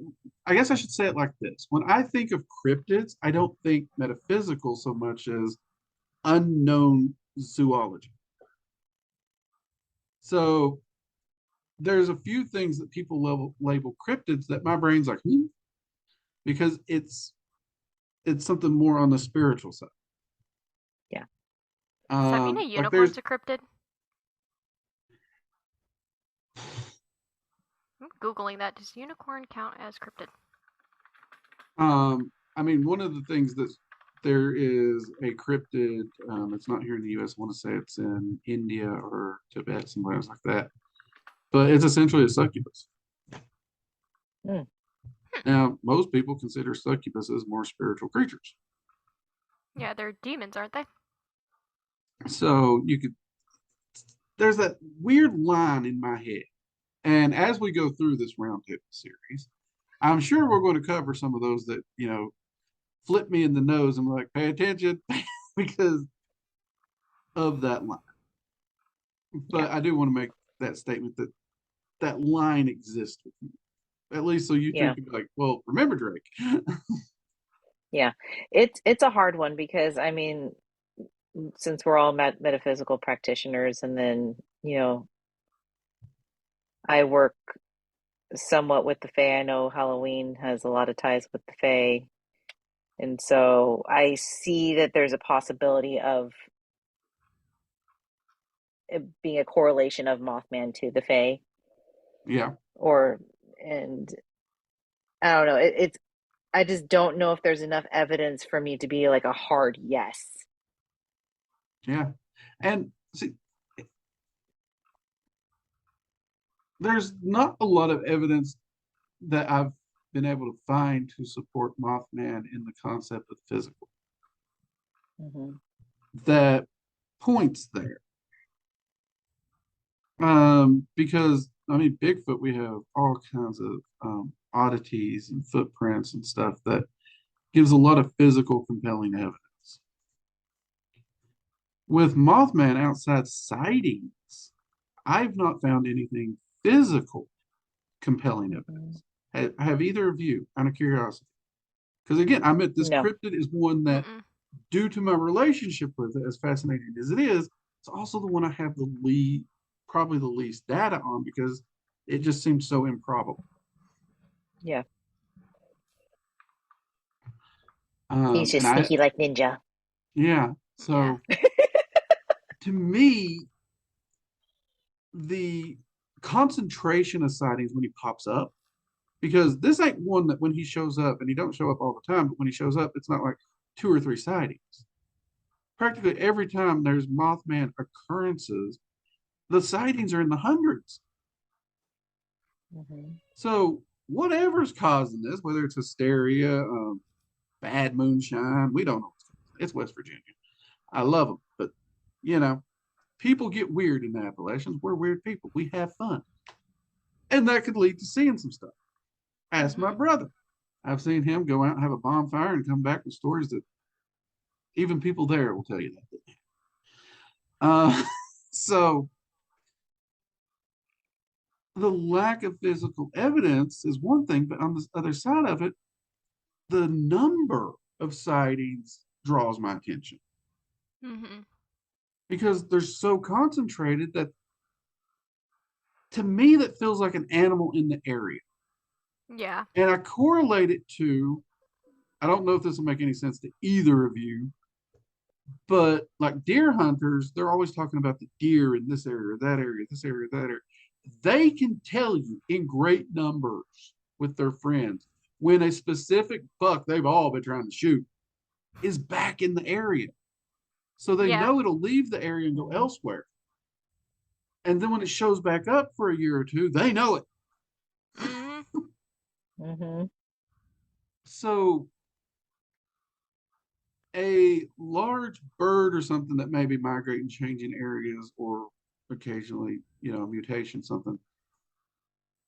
I guess I should say it like this. When I think of cryptids, I don't think metaphysical so much as unknown zoology. So there's a few things that people label cryptids that my brain's like, because it's something more on the spiritual side. Yeah. Does that mean a Like there's unicorn's a cryptid? I'm Googling that. Does unicorn count as cryptid? I mean, one of the things that there is a cryptid, it's not here in the US. I want to say it's in India or Tibet, somewhere else like that. But it's essentially a succubus. Hmm. Now, most people consider succubuses more spiritual creatures. Yeah, they're demons, aren't they? So there's that weird line in my head. And as we go through this roundtable series, I'm sure we're going to cover some of those that, flip me in the nose and like, pay attention because of that line. But I do want to make that statement that that line exists with me. At least so you two Yeah. can be like, well, remember Drake. Yeah. It's a hard one because I mean, since we're all metaphysical practitioners, and then, I work somewhat with the Fae. I know Halloween has a lot of ties with the Fae. And so I see that there's a possibility of it being a correlation of Mothman to the Fae, Yeah. and I don't know. I just don't know if there's enough evidence for me to be like a hard yes. Yeah. And see, there's not a lot of evidence that I've been able to find to support Mothman in the concept of physical Hmm. that points there. Because I mean, Bigfoot, we have all kinds of oddities and footprints and stuff that gives a lot of physical compelling evidence. With Mothman outside sightings, I've not found anything physical compelling evidence. Have either of you, out of curiosity? Because again, I meant this No. cryptid is one that, due to my relationship with it, as fascinating as it is, it's also the one I have probably the least data on because it just seems so improbable. Yeah. And He's just sneaky like ninja. yeah. So to me, the concentration of sightings when he pops up, because this ain't one that when he shows up, and he don't show up all the time, but when he shows up, it's not like 2 or 3 sightings. Practically every time there's Mothman occurrences, the sightings are in the hundreds. Hmm. So whatever's causing this, whether it's hysteria, bad moonshine, we don't know. It's West Virginia. I love them, but people get weird in the Appalachians. We're weird people. We have fun, and that could lead to seeing some stuff. Ask my brother. I've seen him go out and have a bonfire and come back with stories that even people there will tell you that. So the lack of physical evidence is one thing, but on the other side of it, the number of sightings draws my attention because they're so concentrated that, to me, that feels like an animal in the area. Yeah. And I correlate it to, I don't know if this will make any sense to either of you, but like deer hunters, they're always talking about the deer in this area, that area, this area, that area. They can tell you in great numbers with their friends when a specific buck they've all been trying to shoot is back in the area. So they know it'll leave the area and go elsewhere. And then when it shows back up for a year or two, they know it. So a large bird or something that may be migrating, changing areas, or occasionally, mutation, something,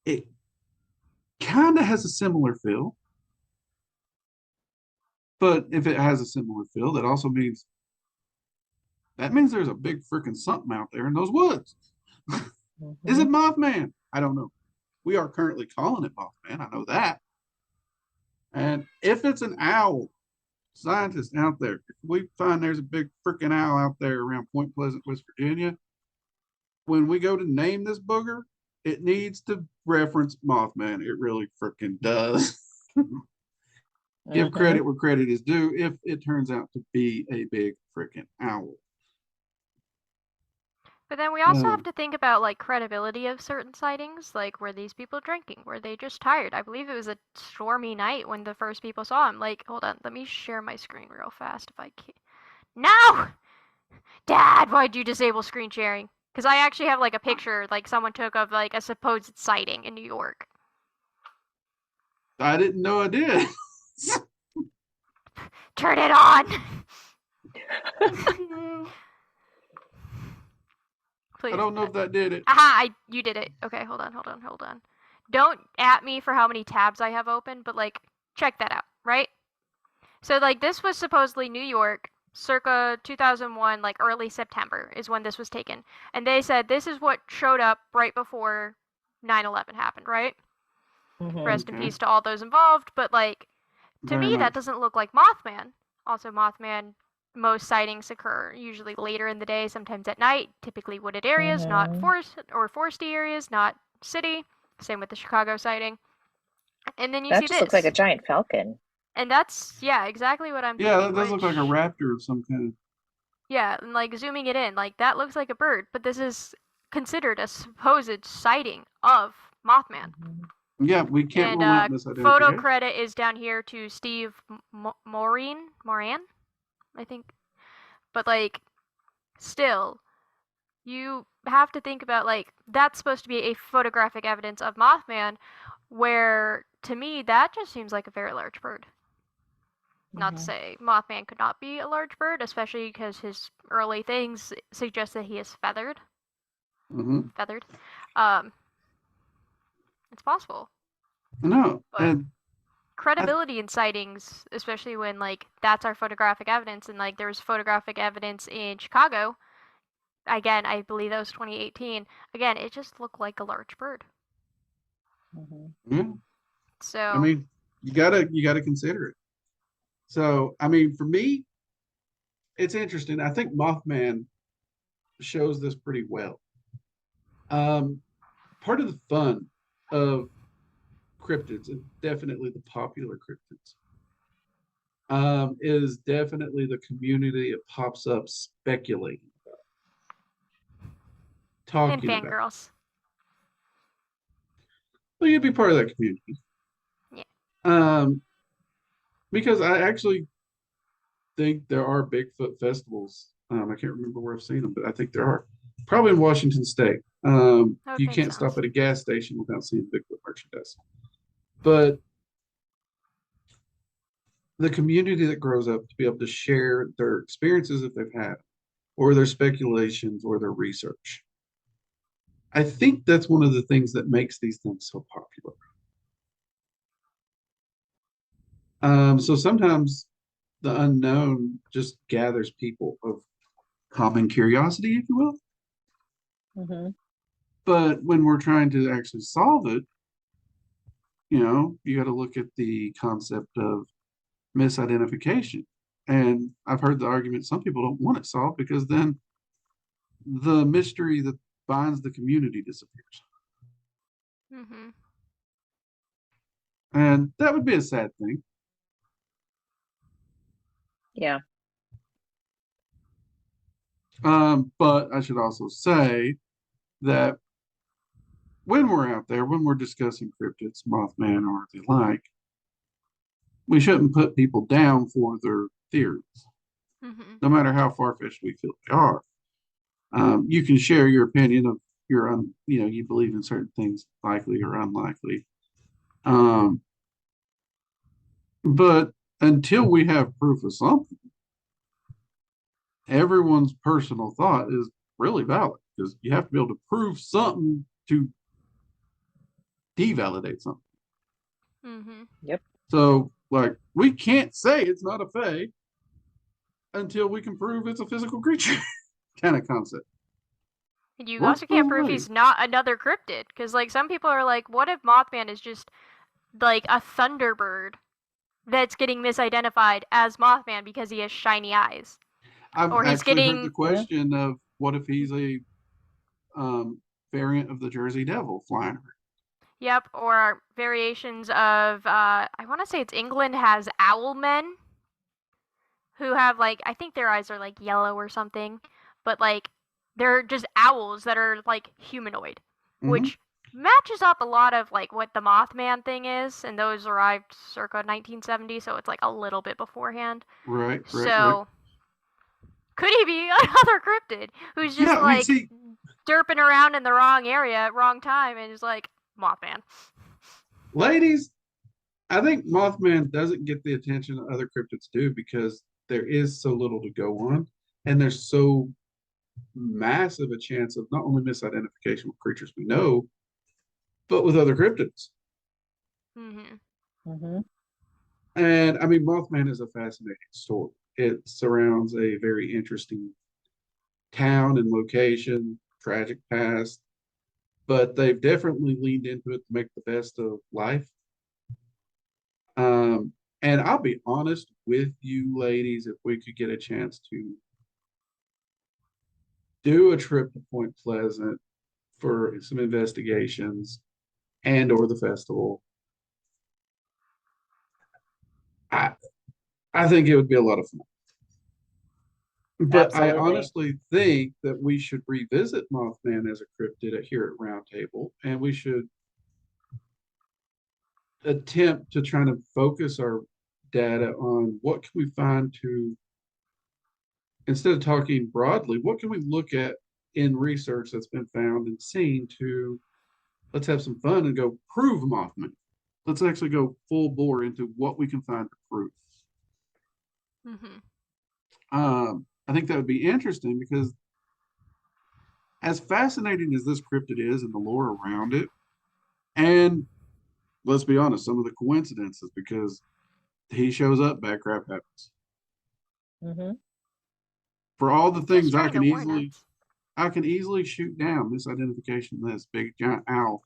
it kind of has a similar feel. But if it has a similar feel, that also means there's a big freaking something out there in those woods. Is it Mothman? I don't know. We are currently calling it Mothman. I know that. And if it's an owl, scientists out there, if we find there's a big freaking owl out there around Point Pleasant, West Virginia, when we go to name this booger, it needs to reference Mothman. It really freaking does. Give credit where credit is due if it turns out to be a big freaking owl. But then we also have to think about like credibility of certain sightings, like were these people drinking? Were they just tired? I believe it was a stormy night when the first people saw him. Like, hold on, let me share my screen real fast if I can. No! Dad, why'd you disable screen sharing? Because I actually have like a picture like someone took of like a supposed sighting in New York. I didn't know I did. Turn it on! Please. I don't know if that did it. Aha, you did it. Okay, hold on. Don't at me for how many tabs I have open, but like, check that out, right? So like, this was supposedly New York, circa 2001, like early September is when this was taken. And they said this is what showed up right before 9/11 happened, right? Rest in peace to all those involved, but like, to me, that doesn't look like Mothman. Also, Mothman, most sightings occur usually later in the day, sometimes at night, typically wooded areas, not foresty areas, not city. Same with the Chicago sighting. And then you see this. That just looks like a giant falcon. And that's, yeah, exactly what I'm thinking. Yeah, that does look like a raptor of some kind. Yeah, and like zooming it in, like that looks like a bird, but this is considered a supposed sighting of Mothman. Yeah, we can't rule out misidentification. Photo credit is down here to Steve Moran, I think. But like, still, you have to think about like that's supposed to be a photographic evidence of Mothman, where to me that just seems like a very large bird. Not to say Mothman could not be a large bird, especially because his early things suggest that he is feathered. Feathered. It's possible. No. And credibility in sightings, especially when like that's our photographic evidence, and like there was photographic evidence in Chicago. Again, I believe that was 2018. Again, it just looked like a large bird. Yeah. So I mean, you gotta consider it. So I mean, for me, it's interesting. I think Mothman shows this pretty well. Part of the fun of cryptids, and definitely the popular cryptids, is definitely the community it pops up speculating about, talking and about. fangirls. Well, you'd be part of that community. Yeah. Because I actually think there are Bigfoot festivals. I can't remember where I've seen them, but I think there are. Probably in Washington State. You can't stop at a gas station without seeing Bigfoot merchandise. But the community that grows up to be able to share their experiences if they've had, or their speculations, or their research. I think that's one of the things that makes these things so popular. So sometimes the unknown just gathers people of common curiosity, if you will. But when we're trying to actually solve it, you got to look at the concept of misidentification. And I've heard the argument some people don't want it solved because then the mystery that binds the community disappears. And that would be a sad thing. Yeah. But I should also say that when we're out there, when we're discussing cryptids, Mothman, or the like, we shouldn't put people down for their theories, no matter how far-fetched we feel they are. You can share your opinion of your you believe in certain things, likely or unlikely. But until we have proof of something, everyone's personal thought is really valid because you have to be able to prove something to devalidate something. Yep. So, like, we can't say it's not a fae until we can prove it's a physical creature kind of concept. And you Works also can't both prove ways. he's not another cryptid, because like some people are like, what if Mothman is just like a thunderbird that's getting misidentified as Mothman because he has shiny eyes, I've or he's actually heard the getting Yeah. question of what if he's a variant of the Jersey Devil flying around. yep, or variations of I want to say it's England has owl men who have like I think their eyes are like yellow or something, but like they're just owls that are like humanoid, Mhm. which matches up a lot of like what the Mothman thing is, and those arrived circa 1970, so it's like a little bit beforehand. Right, right, right. So could he be another cryptid who's just Yeah, I mean, like see, derping around in the wrong area at wrong time and is like Mothman? ladies, I think Mothman doesn't get the attention that other cryptids do because there is so little to go on, and there's so massive a chance of not only misidentification with creatures we know, but with other cryptids. Mm-hmm. Mm-hmm. And I mean, Mothman is a fascinating story. It surrounds a very interesting town and location, tragic past, but they've definitely leaned into it to make the best of life. Um, and I'll be honest with you, ladies, if we could get a chance to do a trip to Point Pleasant for some investigations and or the festival, I I think it would be a lot of fun. But I Absolutely. honestly think that we should revisit Mothman as a cryptid here at Roundtable, and we should attempt to try to focus our data on what can we find to, instead of talking broadly, what can we look at in research that's been found and seen to, let's have some fun and go prove Mothman. Let's actually go full bore into what we can find to prove. Mm-hmm. I think that would be interesting because as fascinating as this cryptid is and the lore around it, and let's be honest, some of the coincidences because he shows up, bad crap happens. Mm-hmm. For all the He's just things trying to warn us. I can easily shoot down misidentification list, big giant owl.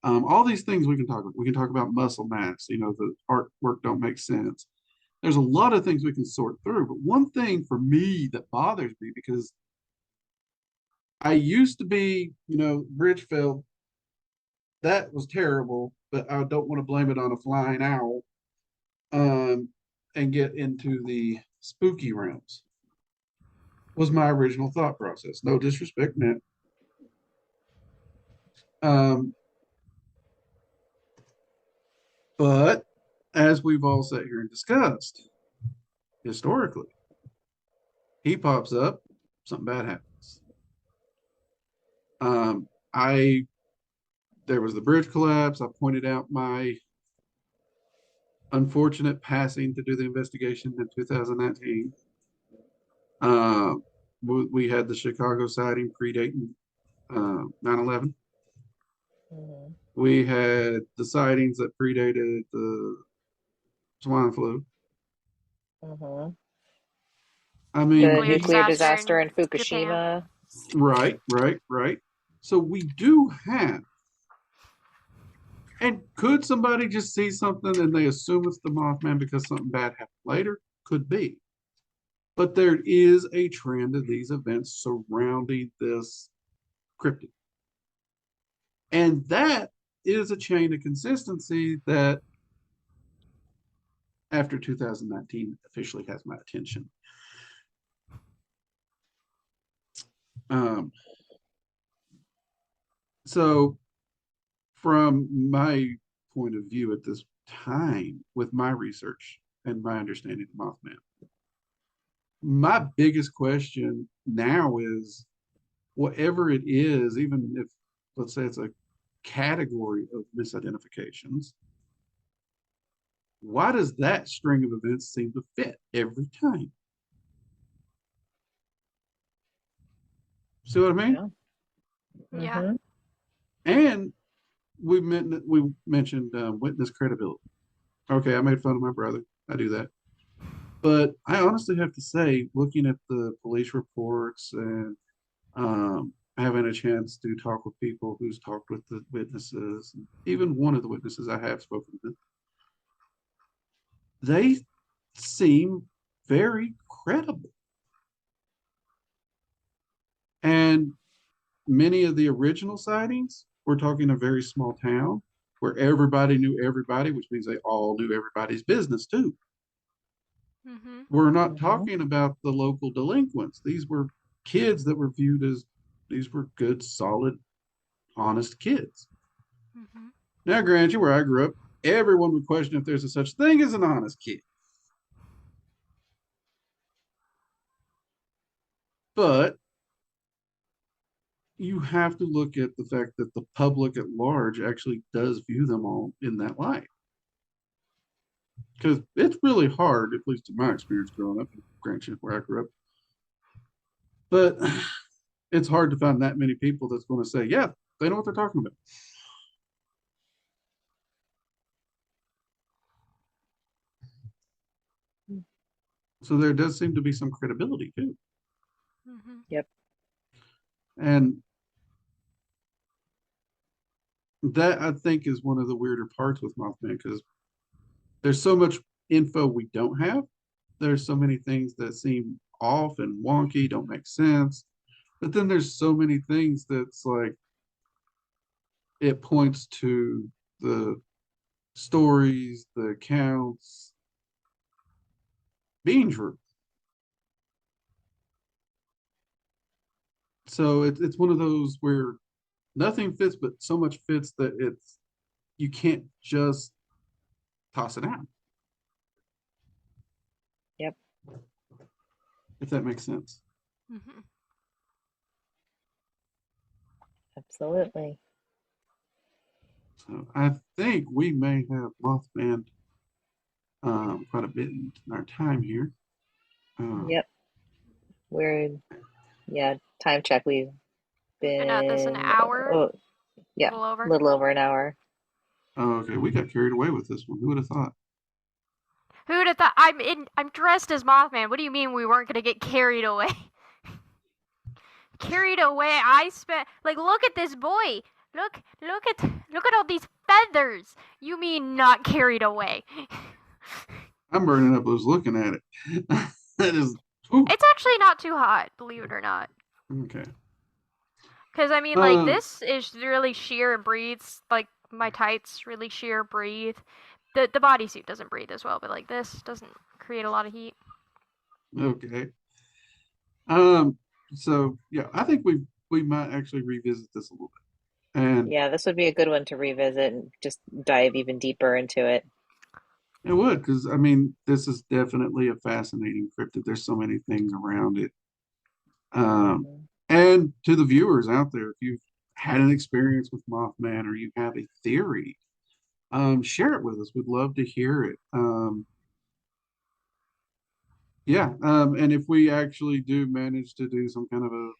All these things we can talk about. We can talk about muscle mass. You know, the artwork don't make sense. There's a lot of things we can sort through. But one thing for me that bothers me because I used to be, you know, Bridgefeld. That was terrible, but I don't want to blame it on a flying owl. And get into the spooky realms was my original thought process. No disrespect, man. Um, but as we've all sat here and discussed, historically, he pops up, something bad happens. I There was the bridge collapse. I pointed out my unfortunate passing to do the investigation in 2019. We had the Chicago sighting predating 9/11. Mm-hmm. We had the sightings that predated the swine flu. Mm-hmm. I mean, The Nuclear nuclear disaster disaster in in Japan. Fukushima. right, right, right. So we do have, and could somebody just see something and they assume it's the Mothman because something bad happened later? Could be. But there is a trend of these events surrounding this cryptid. And that is a chain of consistency that after 2019 officially has my attention. Um, so from my point of view at this time, with my research and my understanding of Mothman, my biggest question now is whatever it is, even if let's say it's a category of misidentifications, why does that string of events seem to fit every time? See what I mean? Yeah. Yeah. Mm-hmm. And we mentioned witness credibility. Okay, I made fun of my brother. I do that. But I honestly have to say, looking at the police reports and having a chance to talk with people who's talked with the witnesses, even one of the witnesses I have spoken with, they seem very credible. And many of the original sightings, we're talking a very small town where everybody knew everybody, which means they all knew everybody's business too. Mm-hmm. We're not talking about the local delinquents. These were kids that were viewed as these were good, solid, honest kids. Mm-hmm. Now, grant you, where I grew up, everyone would question if there's a such thing as an honest kid. But you have to look at the fact that the public at large actually does view them all in that light. Because it's really hard, at least in my experience growing up, grant you, where I grew up. But it's hard to find that many people that's going to say, yeah, they know what they're talking about. So there does seem to be some credibility too. Mm-hmm. Yep. And that I think is one of the weirder parts with Mothman, because there's so much info we don't have. There's so many things that seem off and wonky, don't make sense. But then there's so many things that's like it points to the stories, the accounts being true. So it's one of those where nothing fits, but so much fits that it's you can't just toss it out. Yep. If that makes sense. Mm-hmm. Absolutely. So I think we may have Mothman quite a bit in our time here. Yep. We're, yeah, time check. We've Been at this an been, hour, oh, yeah, little over. a little over an hour. Okay, we got carried away with this one. Who would have thought? Who'd have thought? I'm dressed as Mothman. What do you mean we weren't gonna get carried away? Carried away. I spent like look at this boy. Look at all these feathers. You mean not carried away? I'm burning up was looking at it. That is whew. It's actually not too hot, believe it or not. Okay. Because I mean, like this is really sheer and breathes. Like my tights really sheer breathe. The bodysuit doesn't breathe as well, but like this doesn't create a lot of heat. Okay. So yeah, I think we might actually revisit this a little bit. And Yeah, this would be a good one to revisit and just dive even deeper into it. it would, because I mean, this is definitely a fascinating cryptid. There's so many things around it. And to the viewers out there, if you've had an experience with Mothman or you have a theory, share it with us. We'd love to hear it. And if we actually do manage to do some kind of a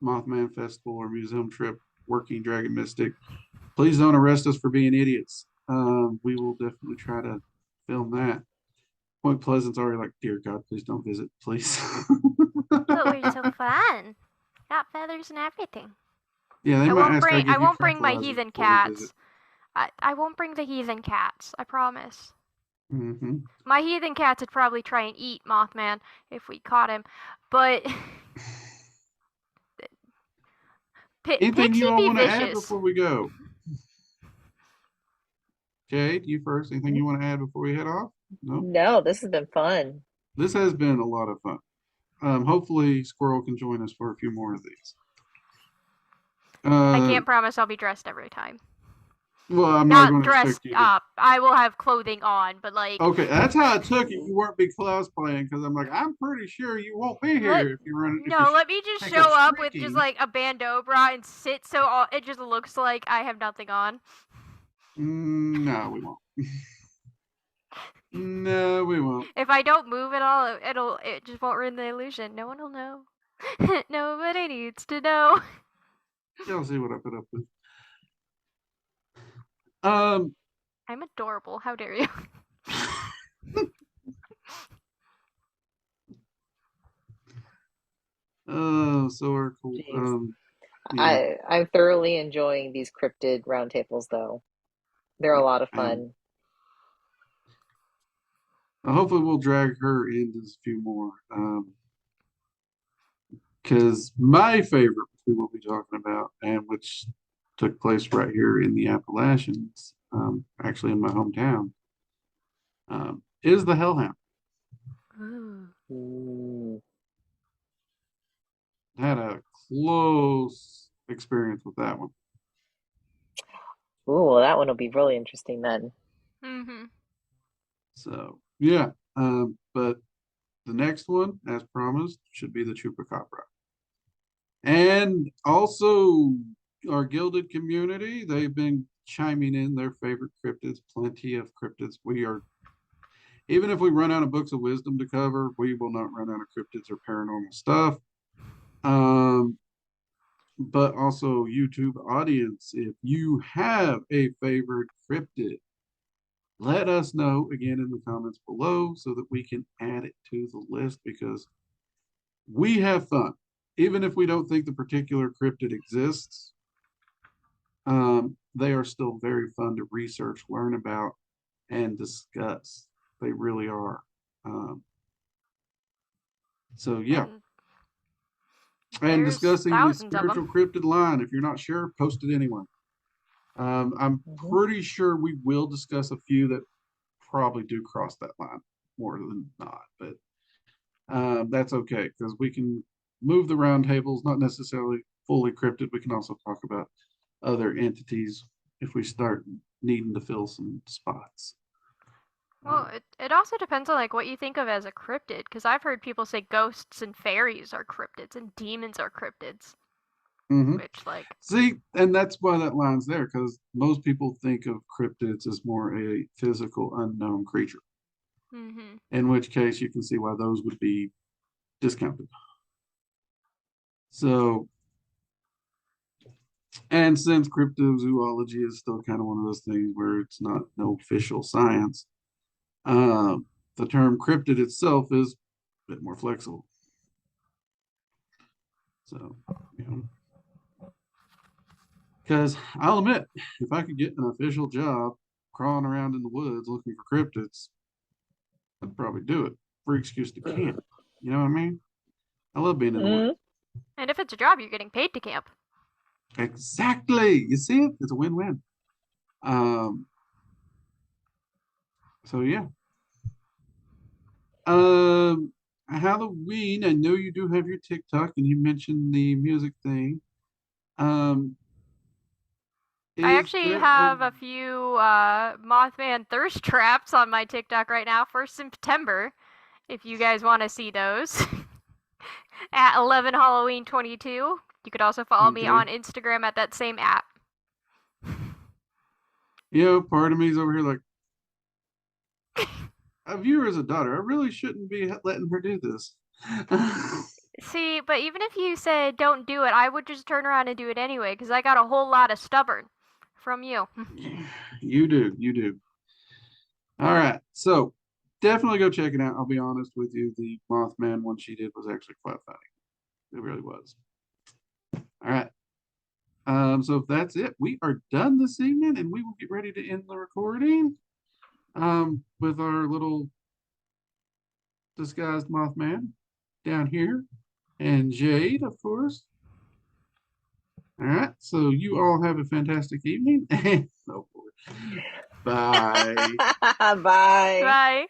Mothman festival or museum trip, working Dragon Mystic, please don't arrest us for being idiots. We will definitely try to film that. Point Pleasant's already like, dear God, please don't visit, please. But we're so fun. Got feathers and everything. Yeah, they might ask I won't bring my tranquilizer heathen before we visit. cats. I won't bring the heathen cats. I promise. Mm-hmm. My heathen cats would probably try and eat Mothman if we caught him, but Anything you Pixie all be want to add vicious. before we go? Jade, you first. Anything you want to add before we head off? No? No, this has been fun. This has been a lot of fun. Hopefully Squirrel can join us for a few more of these. I can't promise I'll be dressed every time. Well, I'm not going to dressed expect you to. up. I will have clothing on, but like. Okay, that's how I took it. You weren't be cosplaying because I'm like, I'm pretty sure you won't be here if you run. Let me just show up with just like a bandeau bra and sit so it just looks like I have nothing on. No, we won't. No, we won't. If I don't move at all, it just won't ruin the illusion. No one will know. Nobody needs to know. Y'all see what I put up with. I'm adorable. How dare you? Oh, so cool. Jeez. Yeah, I'm thoroughly enjoying these cryptid roundtables, though. They're a yeah. lot of And fun. hopefully we'll drag her into a few more. Because my favorite, which we will be talking about, and which took place right here in the Appalachians, actually in my hometown, is the Hellhound. Ooh. Ooh. Had a close experience with that one. Ooh, well, that one will be really interesting then. Mm-hmm. So yeah, but the next one, as promised, should be the Chupacabra. And also our gilded community, they've been chiming in their favorite cryptids, plenty of cryptids. We are, even if we run out of books of wisdom to cover, we will not run out of cryptids or paranormal stuff. But also YouTube audience, if you have a favorite cryptid, let us know again in the comments below so that we can add it to the list, because we have fun. Even if we don't think the particular cryptid exists, they are still very fun to research, learn about, and discuss. They really are. So yeah, And and there's discussing the thousands of them. spiritual cryptid line. If you're not sure, post it anyway. I'm Hmm. pretty sure we will discuss a few that probably do cross that line more than not, but that's okay because we can move the round tables, not necessarily fully cryptid. We can also talk about other entities if we start needing to fill some spots. Well, it also depends on like what you think of as a cryptid, because I've heard people say ghosts and fairies are cryptids and demons are cryptids, Mhm. which like See, and that's why that line's there, because most people think of cryptids as more a physical unknown creature, mm-hmm. in which case you can see why those would be discounted. So, and since cryptozoology is still kind of one of those things where it's not no official science, the term cryptid itself is a bit more flexible. So, you know, because I'll admit, if I could get an official job crawling around in the woods looking for cryptids, I'd probably do it. Free excuse to camp. You know what I mean? I love being in the woods. Hmm. And if it's a job, you're getting paid to camp. Exactly. You see it? It's a win-win. Um, so yeah. Halloween, I know you do have your TikTok and you mentioned the music thing. Um, I is actually there a have a few Mothman thirst traps on my TikTok right now for September, if you guys want to see those. At 11 Halloween 22. You could also follow me okay? on Instagram at that same app. You know, part of me is over here like, I view her as a daughter. I really shouldn't be letting her do this. See, but even if you said don't do it, I would just turn around and do it anyway, because I got a whole lot of stubborn from you. You do, you do. All right, so definitely go check it out. I'll be honest with you, the Mothman one she did was actually quite funny. It really was. All right. So if that's it, we are done this evening, and we will get ready to end the recording. With our little disguised Mothman down here, and Jade, of course. All right, so you all have a fantastic evening, and oh boy, bye. Bye. Bye.